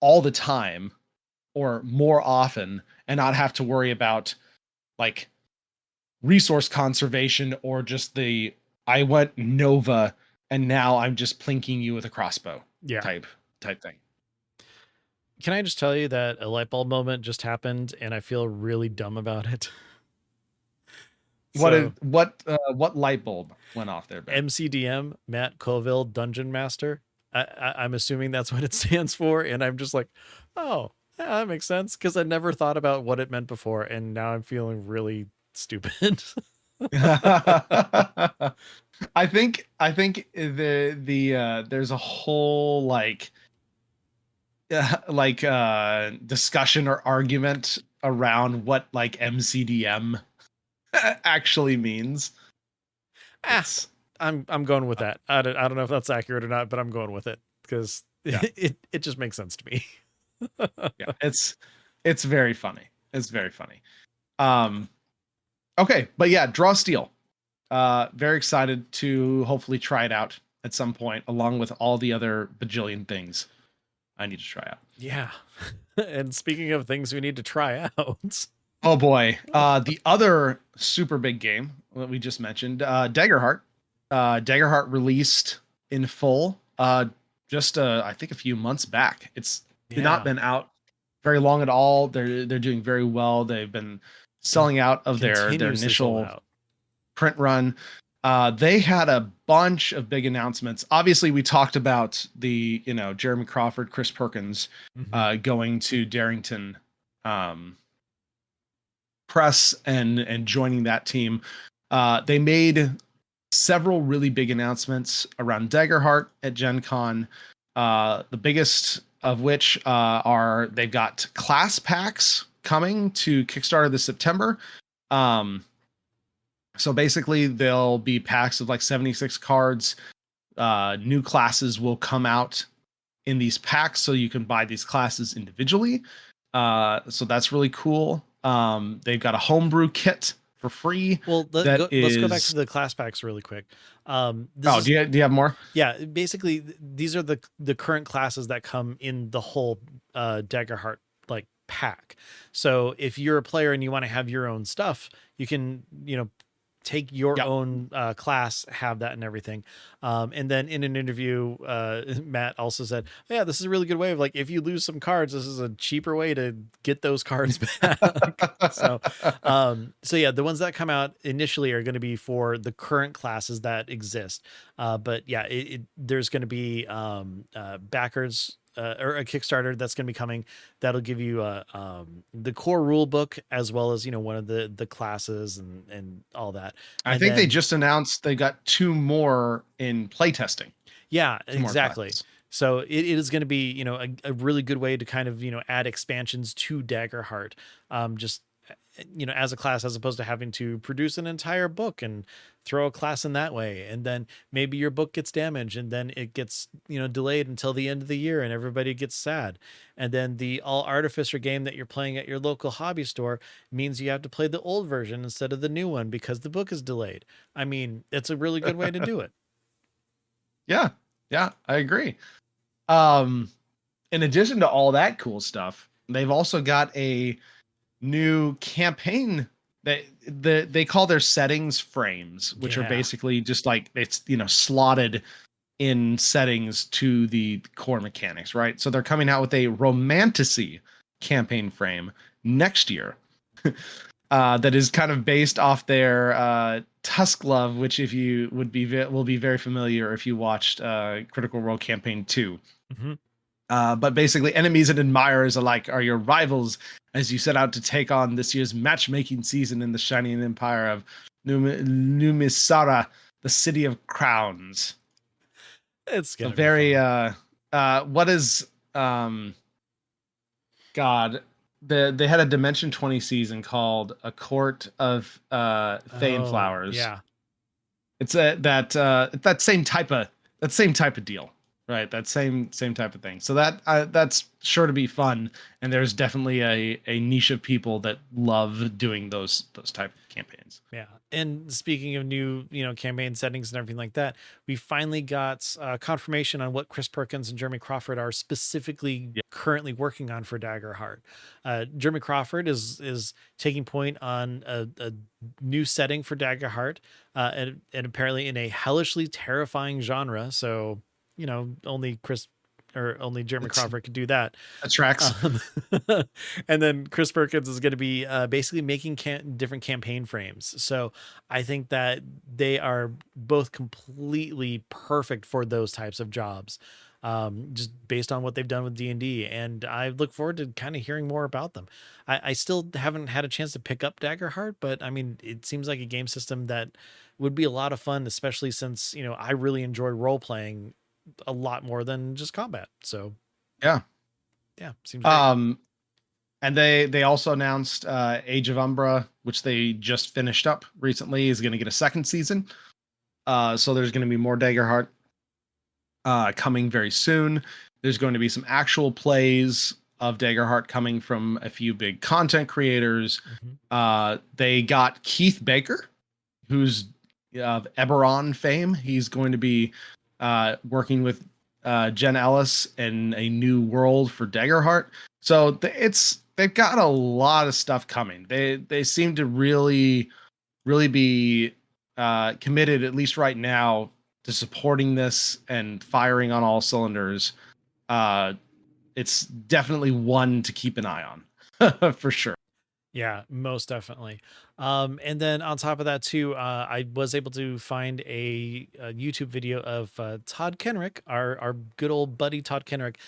all the time or more often and not have to worry about like resource conservation or just I went Nova and now I'm just plinking you with a crossbow Yeah. type thing. Can I just tell you that a light bulb moment just happened and I feel really dumb about it? So, What light bulb went off there, Ben? MCDM, Matt Colville, Dungeon Master. I'm assuming that's what it stands for. And I'm just like, oh, yeah, that makes sense. Because I never thought about what it meant before. And now I'm feeling really stupid. I think there's a whole discussion or argument around what like MCDM actually means. Ah, I'm going with that. I don't know if that's accurate or not, but I'm going with it because it just makes sense to me. Yeah, it's very funny. It's very funny. Okay, but yeah, Draw Steel. Very excited to hopefully try it out at some point, along with all the other bajillion things I need to try out. Yeah. And speaking of things we need to try out. Oh boy. The other super big game that we just mentioned, Daggerheart. Daggerheart released in full just I think a few months back. It's not been out very long at all. They're doing very well. They've been selling out of their initial print run. They had a bunch of big announcements. Obviously, we talked about the Jeremy Crawford, Chris Perkins going to Darrington Press and joining that team. They made several really big announcements around Daggerheart at Gen Con. The biggest of which are they've got class packs coming to Kickstarter this September. So basically there'll be packs of like 76 cards. New classes will come out in these packs, so you can buy these classes individually. So that's really cool. They've got a homebrew kit for free. Well, let's go back to the class packs really quick. Do you have more? Yeah, basically these are the current classes that come in the whole Daggerheart like pack. So if you're a player and you want to have your own stuff, you can take your own class, have that and everything. And then in an interview, Matt also said, yeah, this is a really good way of like, if you lose some cards, this is a cheaper way to get those cards back. So yeah, the ones that come out initially are going to be for the current classes that exist. But yeah, there's going to be backers or a Kickstarter that's going to be coming that'll give you the core rule book as well as one of the classes and all that. I think they just announced they got 2 more in playtesting. Yeah, exactly. So it is going to be a really good way to kind of add expansions to Daggerheart, just as a class, as opposed to having to produce an entire book and throw a class in that way. And then maybe your book gets damaged and then it gets, delayed until the end of the year and everybody gets sad. And then the All Artificer game that you're playing at your local hobby store means you have to play the old version instead of the new one because the book is delayed. I mean, it's a really good way to do it. Yeah, I agree. In addition to all that cool stuff, they've also got a new campaign that they call their settings frames, which are basically just like it's slotted in settings to the core mechanics, right? So they're coming out with a Romantasy campaign frame next year that is kind of based off their Tusklove, which if you will be very familiar if you watched Critical Role Campaign 2. But basically, enemies and admirers alike are your rivals as you set out to take on this year's matchmaking season in the shining empire of Numisara, the city of crowns. It's a very what is God? They had a Dimension 20 season called A Court of Fane Flowers. Yeah, it's that same type of deal, Right, that same type of thing. So that's sure to be fun, and there's definitely a niche of people that love doing those type of campaigns. Yeah. And speaking of new, campaign settings and everything like that, we finally got confirmation on what Chris Perkins and Jeremy Crawford are specifically Yeah, currently working on for Daggerheart. Jeremy Crawford is taking point on a new setting for Daggerheart, and apparently in a hellishly terrifying genre. So, only Chris or only Jeremy it's Crawford could do that. that tracks. Um, and then Chris Perkins is going to be basically making different campaign frames. So I think that they are both completely perfect for those types of jobs, just based on what they've done with D&D. And I look forward to kind of hearing more about them. I still haven't had a chance to pick up Daggerheart, but I mean, it seems like a game system that would be a lot of fun, especially since, I really enjoy role playing a lot more than just combat. So Yeah. yeah, seems great. And they also announced Age of Umbra, which they just finished up recently, is going to get a second season. So there's going to be more Daggerheart coming very soon. There's going to be some actual plays of Daggerheart coming from a few big content creators. They got Keith Baker, who's of Eberron fame. He's going to be working with Jen Ellis in a new world for Daggerheart. So they've got a lot of stuff coming. They seem to really be committed, at least right now, to supporting this and firing on all cylinders. It's definitely one to keep an eye on for sure. Yeah, most definitely. And then on top of that too, I was able to find a YouTube video of Todd Kenrick, our good old buddy Todd Kenrick,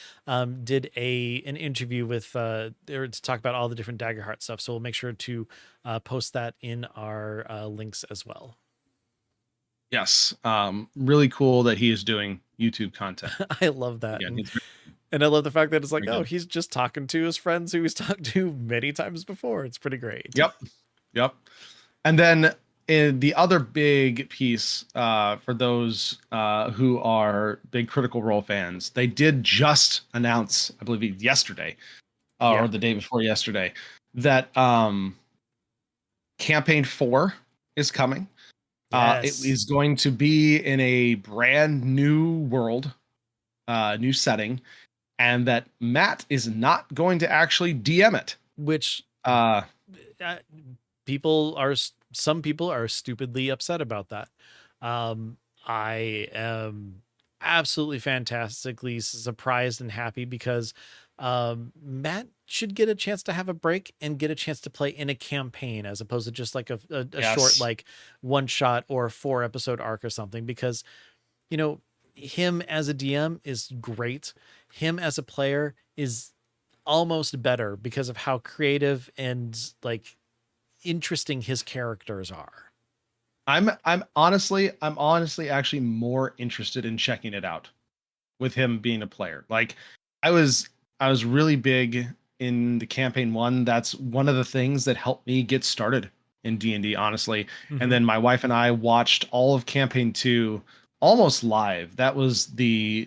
did an interview with to talk about all the different Daggerheart stuff. So we'll make sure to post that in our links as well. Yes, really cool that he is doing YouTube content. I love that. Yeah, And I love the fact that it's like, very oh, good. he's just talking to his friends who he's talked to many times before. It's pretty great. Yep. And then in the other big piece for those who are big Critical Role fans, they did just announce, I believe yesterday or the day before yesterday, that Campaign 4 is coming. Yes. It is going to be in a brand new world, new setting, and that Matt is not going to actually DM it. Which some people are stupidly upset about that. I am absolutely fantastically surprised and happy because Matt should get a chance to have a break and get a chance to play in a campaign as opposed to just like a short, like one shot or 4-episode arc or something, because, him as a DM is great. Him as a player is almost better because of how creative and like interesting his characters are. I'm honestly actually more interested in checking it out with him being a player. Like I was really big in the campaign 1. That's one of the things that helped me get started in D&D, honestly. And then my wife and I watched all of campaign 2 almost live. That was the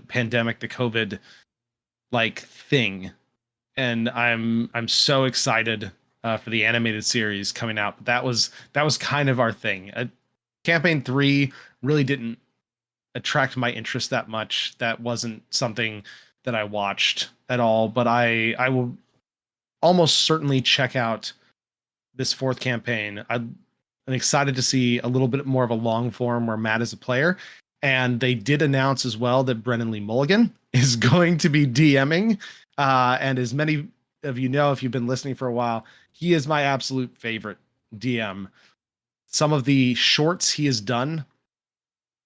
pandemic, the COVID like thing. And I'm so excited for the animated series coming out. That was kind of our thing. Campaign 3 really didn't attract my interest that much. That wasn't something that I watched at all, but I will almost certainly check out this 4th campaign. I'm excited to see a little bit more of a long form where Matt is a player. And they did announce as well that Brennan Lee Mulligan is going to be DMing. And as many of you know, if you've been listening for a while, he is my absolute favorite DM. Some of the shorts he has done,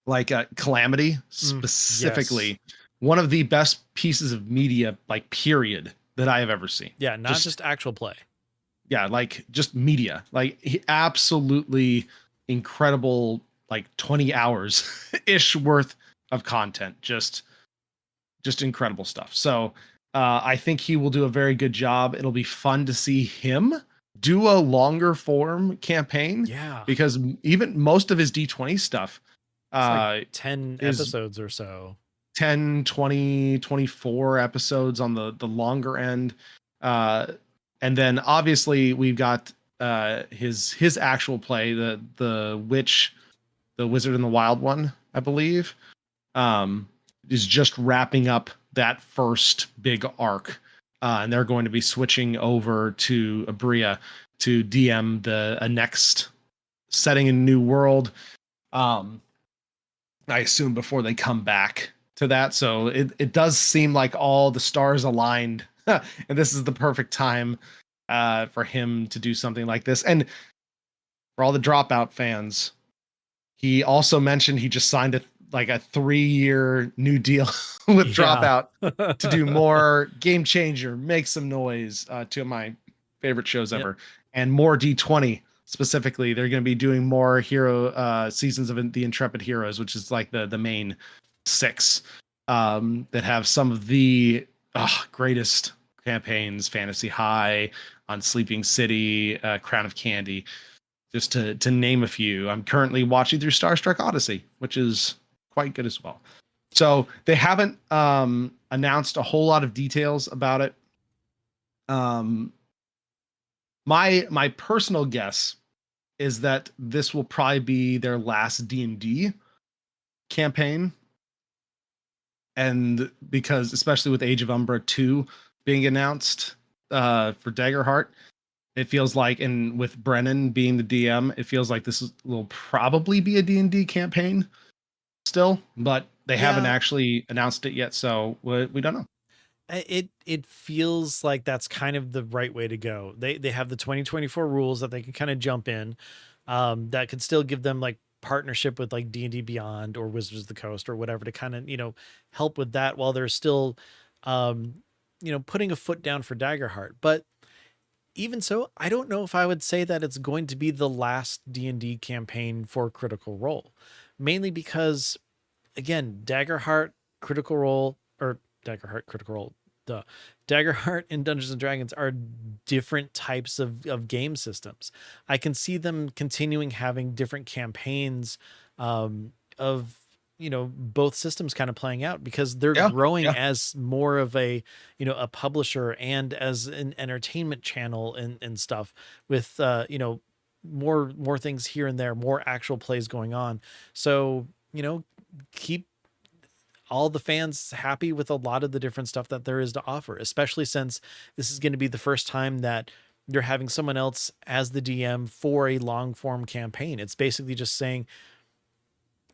like Calamity specifically, one of the best pieces of media, like period, that I have ever seen. Yeah, not just actual play. Yeah, like just media. Like he absolutely incredible, like 20 hours ish worth of content. Just incredible stuff. So I think he will do a very good job. It'll be fun to see him do a longer form campaign. Yeah. Because even most of his D20 stuff like 10 episodes or so. 10, 20, 24 episodes on the longer end. And then obviously we've got his actual play, the witch, the Wizard and the Wild One, I believe, is just wrapping up that first big arc. And they're going to be switching over to Abria to DM a next setting in New World. I assume before they come back to that. So it does seem like all the stars aligned, and this is the perfect time for him to do something like this. And for all the Dropout fans, he also mentioned he just signed a 3-year new deal with Dropout to do more Game Changer, Make Some Noise, two of my favorite shows ever, and more D20 specifically. They're going to be doing more hero seasons of the Intrepid Heroes, which is like the main 6 that have some of the greatest campaigns: Fantasy High, on Sleeping City, Crown of Candy, just to name a few. I'm currently watching through Starstruck Odyssey, which is quite good as well. So they haven't announced a whole lot of details about it. My personal guess is that this will probably be their last D&D campaign. And because, especially with Age of Umbra 2 being announced for Daggerheart, it feels like, and with Brennan being the DM, it feels like this will probably be a D&D campaign still, but they haven't actually announced it yet, so we don't know. It feels like that's kind of the right way to go. They have the 2024 rules that they can kind of jump in, that could still give them like partnership with like D&D Beyond or Wizards of the Coast or whatever to kind of, help with that while they're still, putting a foot down for Daggerheart. But even so, I don't know if I would say that it's going to be the last D&D campaign for Critical Role, mainly because, again, Daggerheart, Critical Role, or Daggerheart, Critical Role, Daggerheart and Dungeons and Dragons are different types of game systems. I can see them continuing having different campaigns of both systems kind of playing out because they're growing as more of a a publisher and as an entertainment channel and stuff with more things here and there, more actual plays going on. So keep all the fans happy with a lot of the different stuff that there is to offer, especially since this is going to be the first time that you're having someone else as the DM for a long form campaign. It's basically just saying,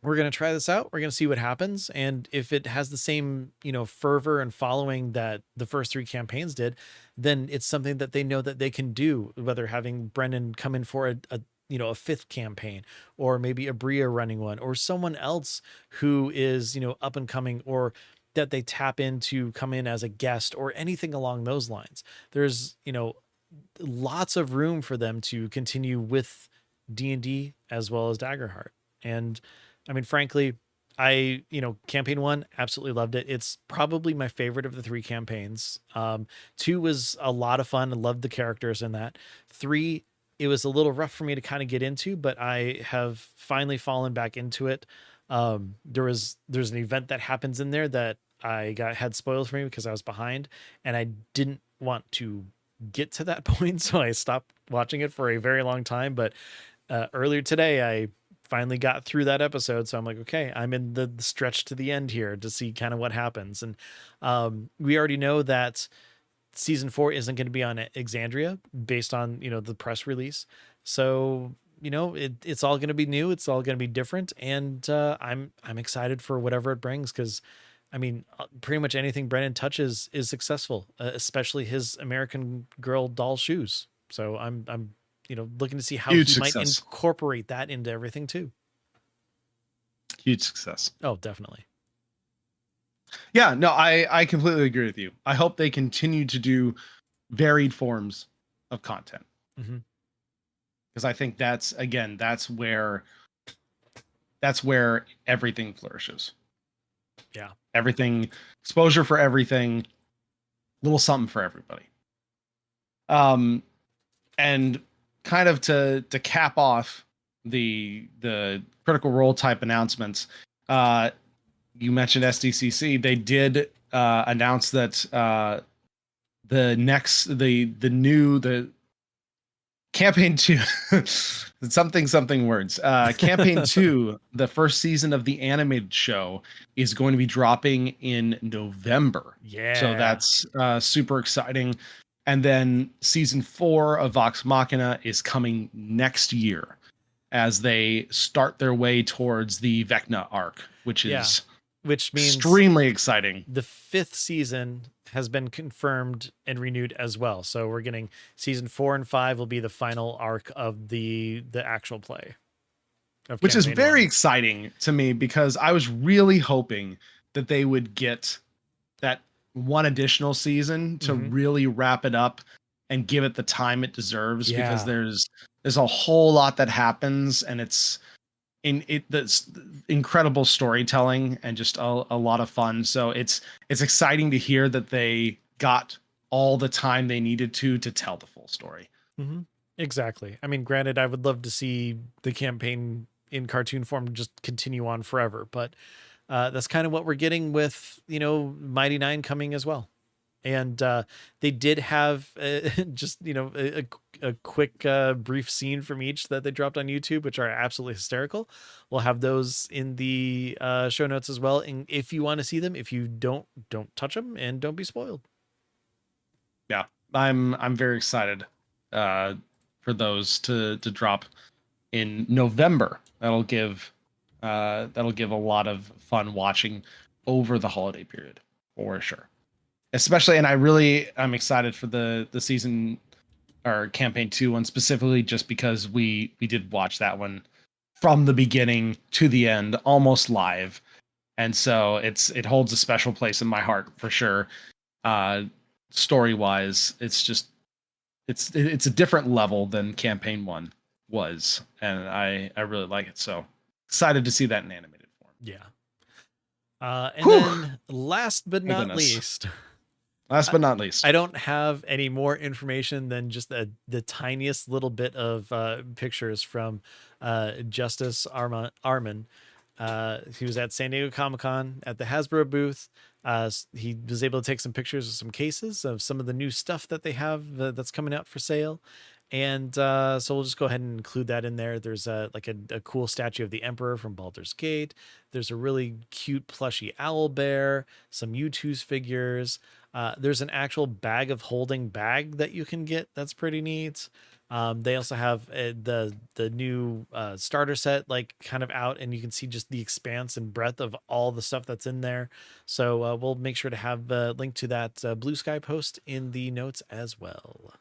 we're going to try this out. We're going to see what happens. And if it has the same, fervor and following that the first 3 campaigns did, then it's something that they know that they can do, whether having Brendan come in for a 5th campaign, or maybe Abria running one, or someone else who is, up and coming, or that they tap into come in as a guest or anything along those lines. There's, lots of room for them to continue with D&D as well as Daggerheart. And I mean, frankly, campaign 1, absolutely loved it. It's probably my favorite of the 3 campaigns. 2 was a lot of fun. I loved the characters in that. 3, it was a little rough for me to kind of get into, but I have finally fallen back into it. There's an event that happens in there that had spoiled for me because I was behind and I didn't want to get to that point. So I stopped watching it for a very long time. But earlier today, I finally got through that episode. So I'm like, okay, I'm in the stretch to the end here to see kind of what happens. And we already know that season 4 isn't going to be on Exandria based on, the press release. So, it's all going to be new. It's all going to be different. And I'm excited for whatever it brings. Cause I mean, pretty much anything Brennan touches is successful, especially his American Girl doll shoes. So I'm looking to see how he might incorporate that into everything too. Huge success. Oh, definitely. Yeah, no, I completely agree with you. I hope they continue to do varied forms of content. Because I think that's where everything flourishes. Yeah. Everything, exposure for everything, little something for everybody. And kind of to cap off the Critical Role type announcements, you mentioned SDCC. They did announce that the campaign 2 something words campaign 2, the first season of the animated show, is going to be dropping in November. So Yeah. that's super exciting. And then season 4 of Vox Machina is coming next year as they start their way towards the Vecna arc, which Yeah. is Which means extremely exciting. the 5th season has been confirmed and renewed as well. So we're getting season 4 and 5 will be the final arc of the actual play. Which is campaign very 1. exciting to me because I was really hoping that they would get that one additional season to Mhm. really wrap it up and give it the time it deserves, because Yeah. there's a whole lot that happens, and it's that's incredible storytelling and just a lot of fun. So it's exciting to hear that they got all the time they needed to tell the full story. Mhm. Exactly. I mean, granted, I would love to see the campaign in cartoon form just continue on forever, but that's kind of what we're getting with, Mighty Nine coming as well. And they did have just, a quick brief scene from each that they dropped on YouTube, which are absolutely hysterical. We'll have those in the show notes as well. And if you want to see them, if you don't touch them and don't be spoiled. Yeah, I'm very excited for those to drop in November. That'll give a lot of fun watching over the holiday period for sure. Especially, and I'm excited for the season or campaign 2 one specifically, just because we did watch that one from the beginning to the end, almost live, and so it holds a special place in my heart for sure. Story wise, it's a different level than campaign 1 was, and I really like it. So excited to see that in animated form. Yeah. And Whew, then last but my not goodness. least, Last but not least, I don't have any more information than just the tiniest little bit of pictures from Justice Arman. He was at San Diego Comic-Con at the Hasbro booth. He was able to take some pictures of some cases of some of the new stuff that they have that's coming out for sale. And so we'll just go ahead and include that in there. There's a cool statue of the Emperor from Baldur's Gate. There's a really cute plushy owl bear, some U2's figures. There's an actual bag of holding bag that you can get. That's pretty neat. They also have the new starter set like kind of out, and you can see just the expanse and breadth of all the stuff that's in there. So we'll make sure to have a link to that Blue Sky post in the notes as well.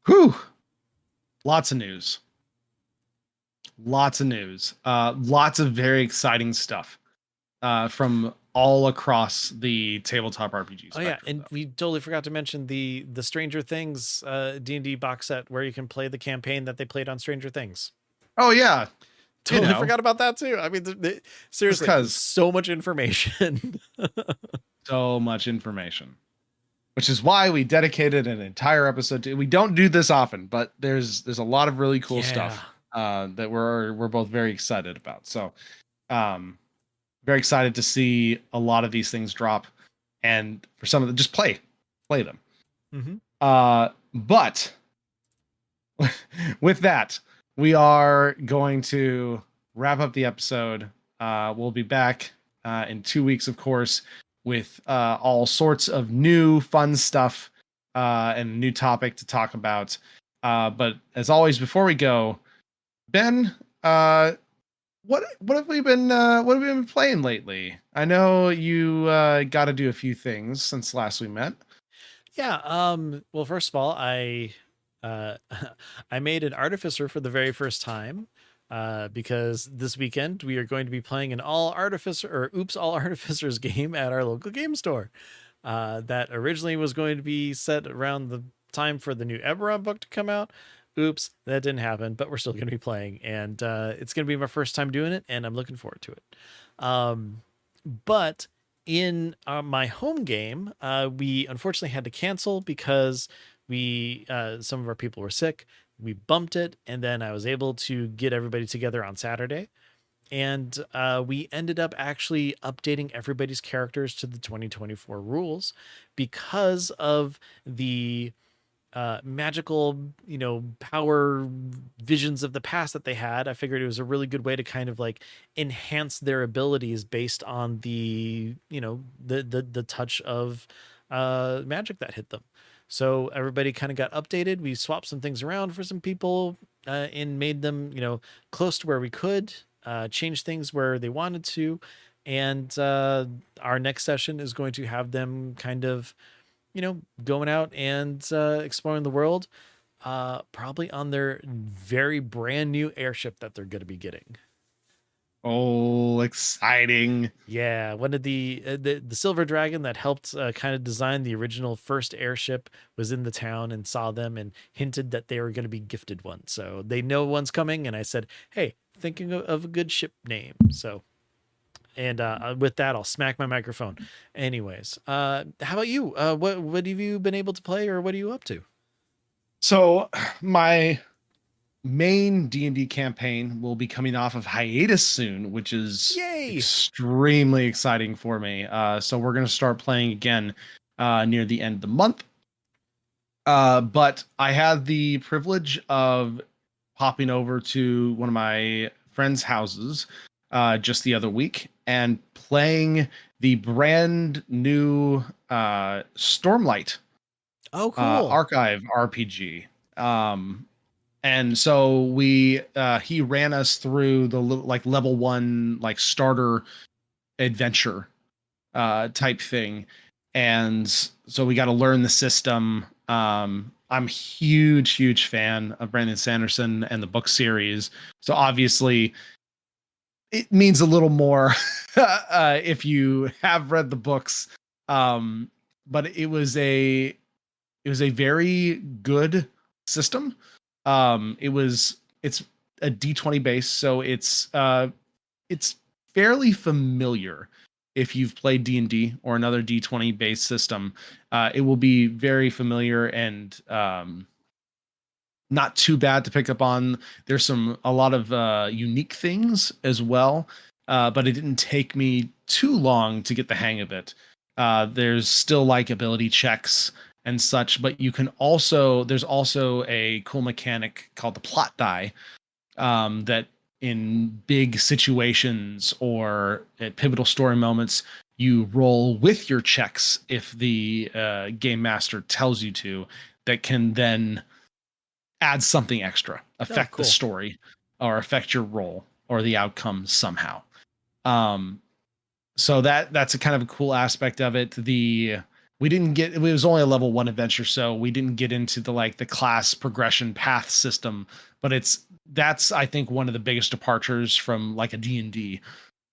whew, lots of news. Lots of news. Lots of very exciting stuff from all across the tabletop RPG spectrum. Oh yeah, and we totally forgot to mention the Stranger Things D&D box set where you can play the campaign that they played on Stranger Things. Oh yeah, Totally forgot about that too. I mean, seriously, 'cause- so much information. so much information, which is why we dedicated an entire episode to. We don't do this often, but there's a lot of really cool stuff that we're both very excited about. So, very excited to see a lot of these things drop, and for some of them, just play them. Mm-hmm. But with that, we are going to wrap up the episode. We'll be back in 2 weeks, of course, with all sorts of new fun stuff and a new topic to talk about. But as always, before we go, Ben, what have we been playing lately? I know you got to do a few things since last we met. Yeah. Well, first of all, I I made an artificer for the very first time. Because this weekend we are going to be playing an all artificers game at our local game store. That originally was going to be set around the time for the new Eberron book to come out. Oops, that didn't happen, but we're still going to be playing, and it's going to be my first time doing it, and I'm looking forward to it. But in my home game, we unfortunately had to cancel because we some of our people were sick. We bumped it, and then I was able to get everybody together on Saturday. And we ended up actually updating everybody's characters to the 2024 rules because of the magical, power visions of the past that they had. I figured it was a really good way to kind of like enhance their abilities based on the touch of magic that hit them. So everybody kind of got updated. We swapped some things around for some people and made them, close to where we could, change things where they wanted to. And our next session is going to have them kind of going out and exploring the world, probably on their very brand new airship that they're going to be getting. Oh, exciting. Yeah, one of the silver dragon that helped kind of design the original first airship was in the town and saw them and hinted that they were going to be gifted one. So they know one's coming, and I said, "Hey, thinking of a good ship name." So, and with that, I'll smack my microphone. Anyways, how about you? What have you been able to play, or what are you up to? So my main D&D campaign will be coming off of hiatus soon, which is Yay! extremely exciting for me. So we're going to start playing again near the end of the month. But I had the privilege of popping over to one of my friends' houses just the other week and playing the brand new Stormlight Oh, cool. Archive RPG. And so we he ran us through the like level 1 like starter adventure type thing, and so we got to learn the system. I'm huge fan of Brandon Sanderson and the book series, so obviously it means a little more if you have read the books. But it was a very good system. It's a D20 base, so it's fairly familiar. If you've played D&D or another D20 based system, it will be very familiar and not too bad to pick up on. There's a lot of unique things as well, but it didn't take me too long to get the hang of it. There's still like ability checks and such, but there's also a cool mechanic called the plot die, that in big situations or at pivotal story moments, you roll with your checks if the game master tells you to, that can then add something extra, affect cool. the story or affect your roll or the outcome somehow. So that's a kind of a cool aspect of it. It was only a level 1 adventure, so we didn't get into the class progression path system, but that's I think one of the biggest departures from like a D&D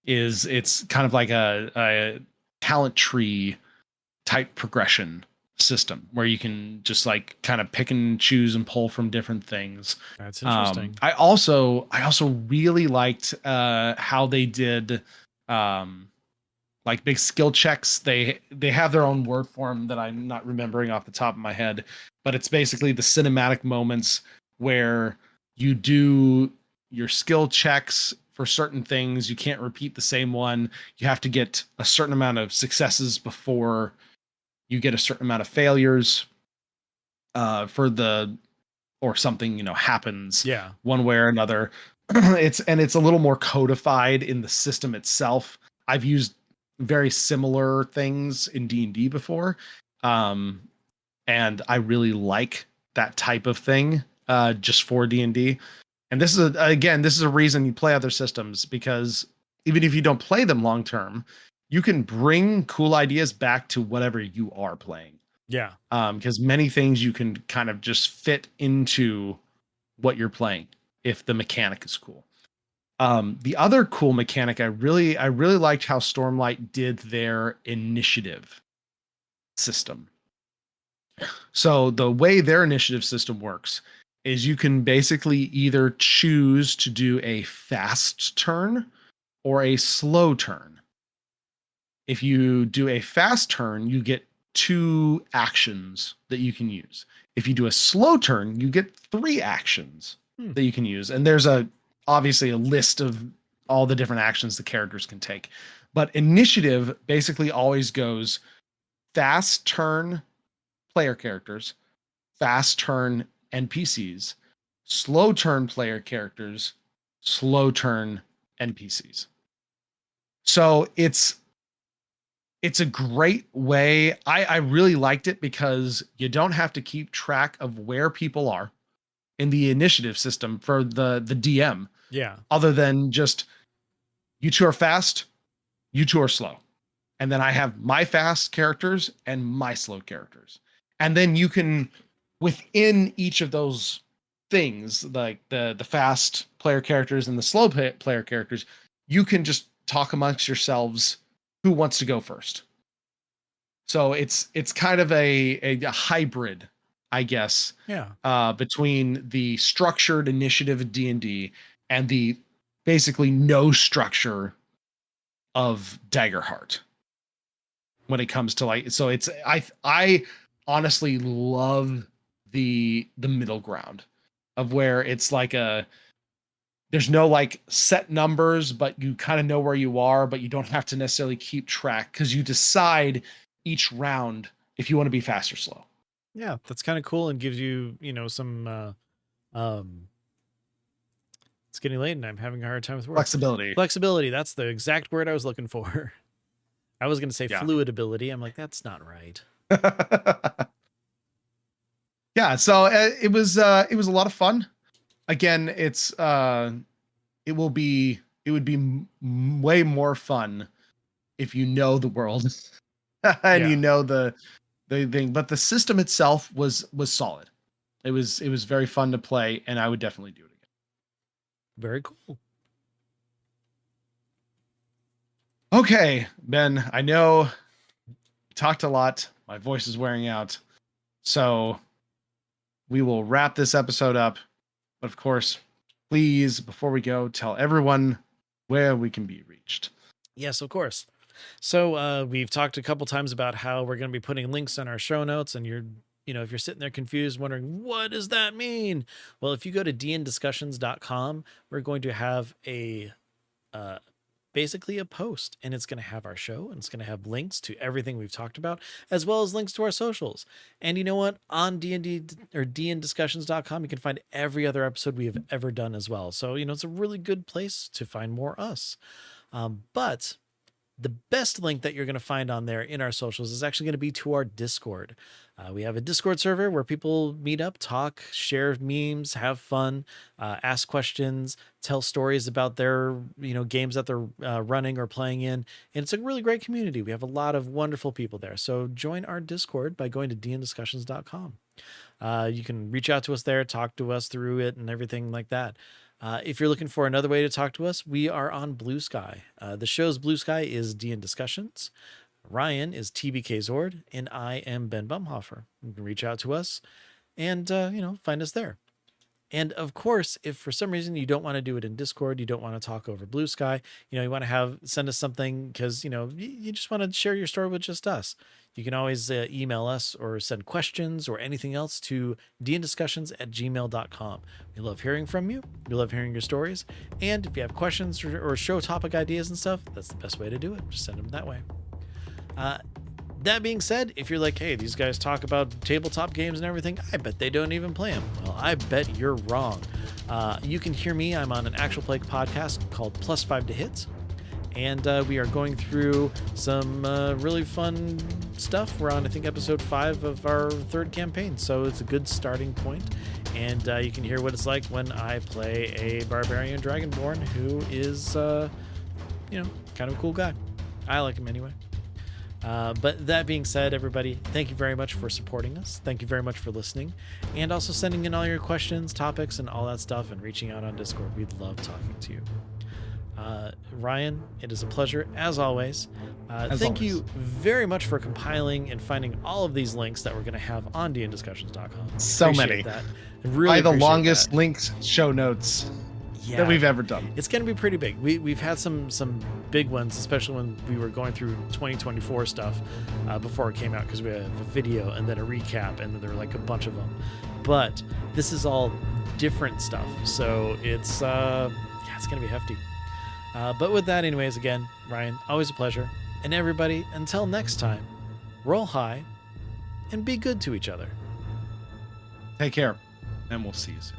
is it's kind of like a talent tree type progression system where you can just like kind of pick and choose and pull from different things. That's interesting. I also really liked how they did like big skill checks. They have their own word for them that I'm not remembering off the top of my head, but it's basically the cinematic moments where you do your skill checks for certain things. You can't repeat the same one. You have to get a certain amount of successes before you get a certain amount of failures or something happens Yeah. one way or another. It's a little more codified in the system itself. I've used very similar things in D&D before, and I really like that type of thing just for D&D. And this is a reason you play other systems, because even if you don't play them long term, you can bring cool ideas back to whatever you are playing. Yeah. Because many things you can kind of just fit into what you're playing if the mechanic is cool. The other cool mechanic, I really liked how Stormlight did their initiative system. So the way their initiative system works is you can basically either choose to do a fast turn or a slow turn. If you do a fast turn, you get 2 actions that you can use. If you do a slow turn, you get 3 actions that you can use. And there's obviously a list of all the different actions the characters can take. But initiative basically always goes fast turn player characters, fast turn NPCs, slow turn player characters, slow turn NPCs. So it's a great way. I really liked it because you don't have to keep track of where people are in the initiative system for the DM, Yeah. other than just you two are fast, you two are slow. And then I have my fast characters and my slow characters. And then you can, within each of those things, like the fast player characters and the slow player characters, you can just talk amongst yourselves who wants to go first. So it's kind of a hybrid, I guess, between the structured initiative D&D and the basically no structure of Daggerheart when it comes to like, so it's I honestly love the middle ground of where it's like there's no like set numbers, but you kind of know where you are, but you don't have to necessarily keep track because you decide each round if you want to be fast or slow. Yeah, that's kind of cool and gives you, some it's getting late and I'm having a hard time with words. Flexibility, that's the exact word I was looking for. I was going to say fluid ability. I'm like, that's not right. Yeah, so it was a lot of fun. Again, it would be way more fun if you know the world and you know the thing, but the system itself was solid. It was very fun to play, and I would definitely do it again. Very cool. Okay, Ben, I know you talked a lot. My voice is wearing out. So we will wrap this episode up. But of course, please, before we go, tell everyone where we can be reached. Yes, of course. So we've talked a couple times about how we're going to be putting links in our show notes, and if you're sitting there confused, wondering, what does that mean? Well, if you go to dndiscussions.com, we're going to have basically a post, and it's going to have our show, and it's going to have links to everything we've talked about, as well as links to our socials. And you know what? On D&D or dndiscussions.com, you can find every other episode we have ever done as well. So, it's a really good place to find more us. But the best link that you're going to find on there in our socials is actually going to be to our Discord. We have a Discord server where people meet up, talk, share memes, have fun, ask questions, tell stories about their, games that they're running or playing in. And it's a really great community. We have a lot of wonderful people there. So join our Discord by going to dndiscussions.com. You can reach out to us there, talk to us through it and everything like that. If you're looking for another way to talk to us, we are on Blue Sky. The show's Blue Sky is DN Discussions. Ryan is TBK Zord, and I am Ben Bumhofer. You can reach out to us and, find us there. And of course, if for some reason you don't want to do it in Discord, you don't want to talk over Blue Sky, you want to send us something because, you just want to share your story with just us. You can always email us or send questions or anything else to dndiscussions@gmail.com. We love hearing from you. We love hearing your stories. And if you have questions or show topic ideas and stuff, that's the best way to do it. Just send them that way. That being said, if you're like, hey, these guys talk about tabletop games and everything, I bet they don't even play them. Well, I bet you're wrong. You can hear me. I'm on an actual play podcast called Plus 5 to Hits. And we are going through some really fun stuff. We're on, I think, episode 5 of our 3rd campaign. So it's a good starting point. And you can hear what it's like when I play a barbarian dragonborn who is, kind of a cool guy. I like him anyway. But that being said, everybody, thank you very much for supporting us. Thank you very much for listening, and also sending in all your questions, topics, and all that stuff, and reaching out on Discord. We'd love talking to you. Ryan, it is a pleasure as always. Thank you very much for compiling and finding all of these links that we're going to have on dndiscussions.com. So many. That. Really the longest linked show notes that we've ever done. It's going to be pretty big. We've had some big ones, especially when we were going through 2024 stuff before it came out, because we have a video and then a recap, and then there were like a bunch of them. But this is all different stuff, so it's going to be hefty. But with that, anyways, again, Ryan, always a pleasure. And everybody, until next time, roll high and be good to each other. Take care, and we'll see you soon.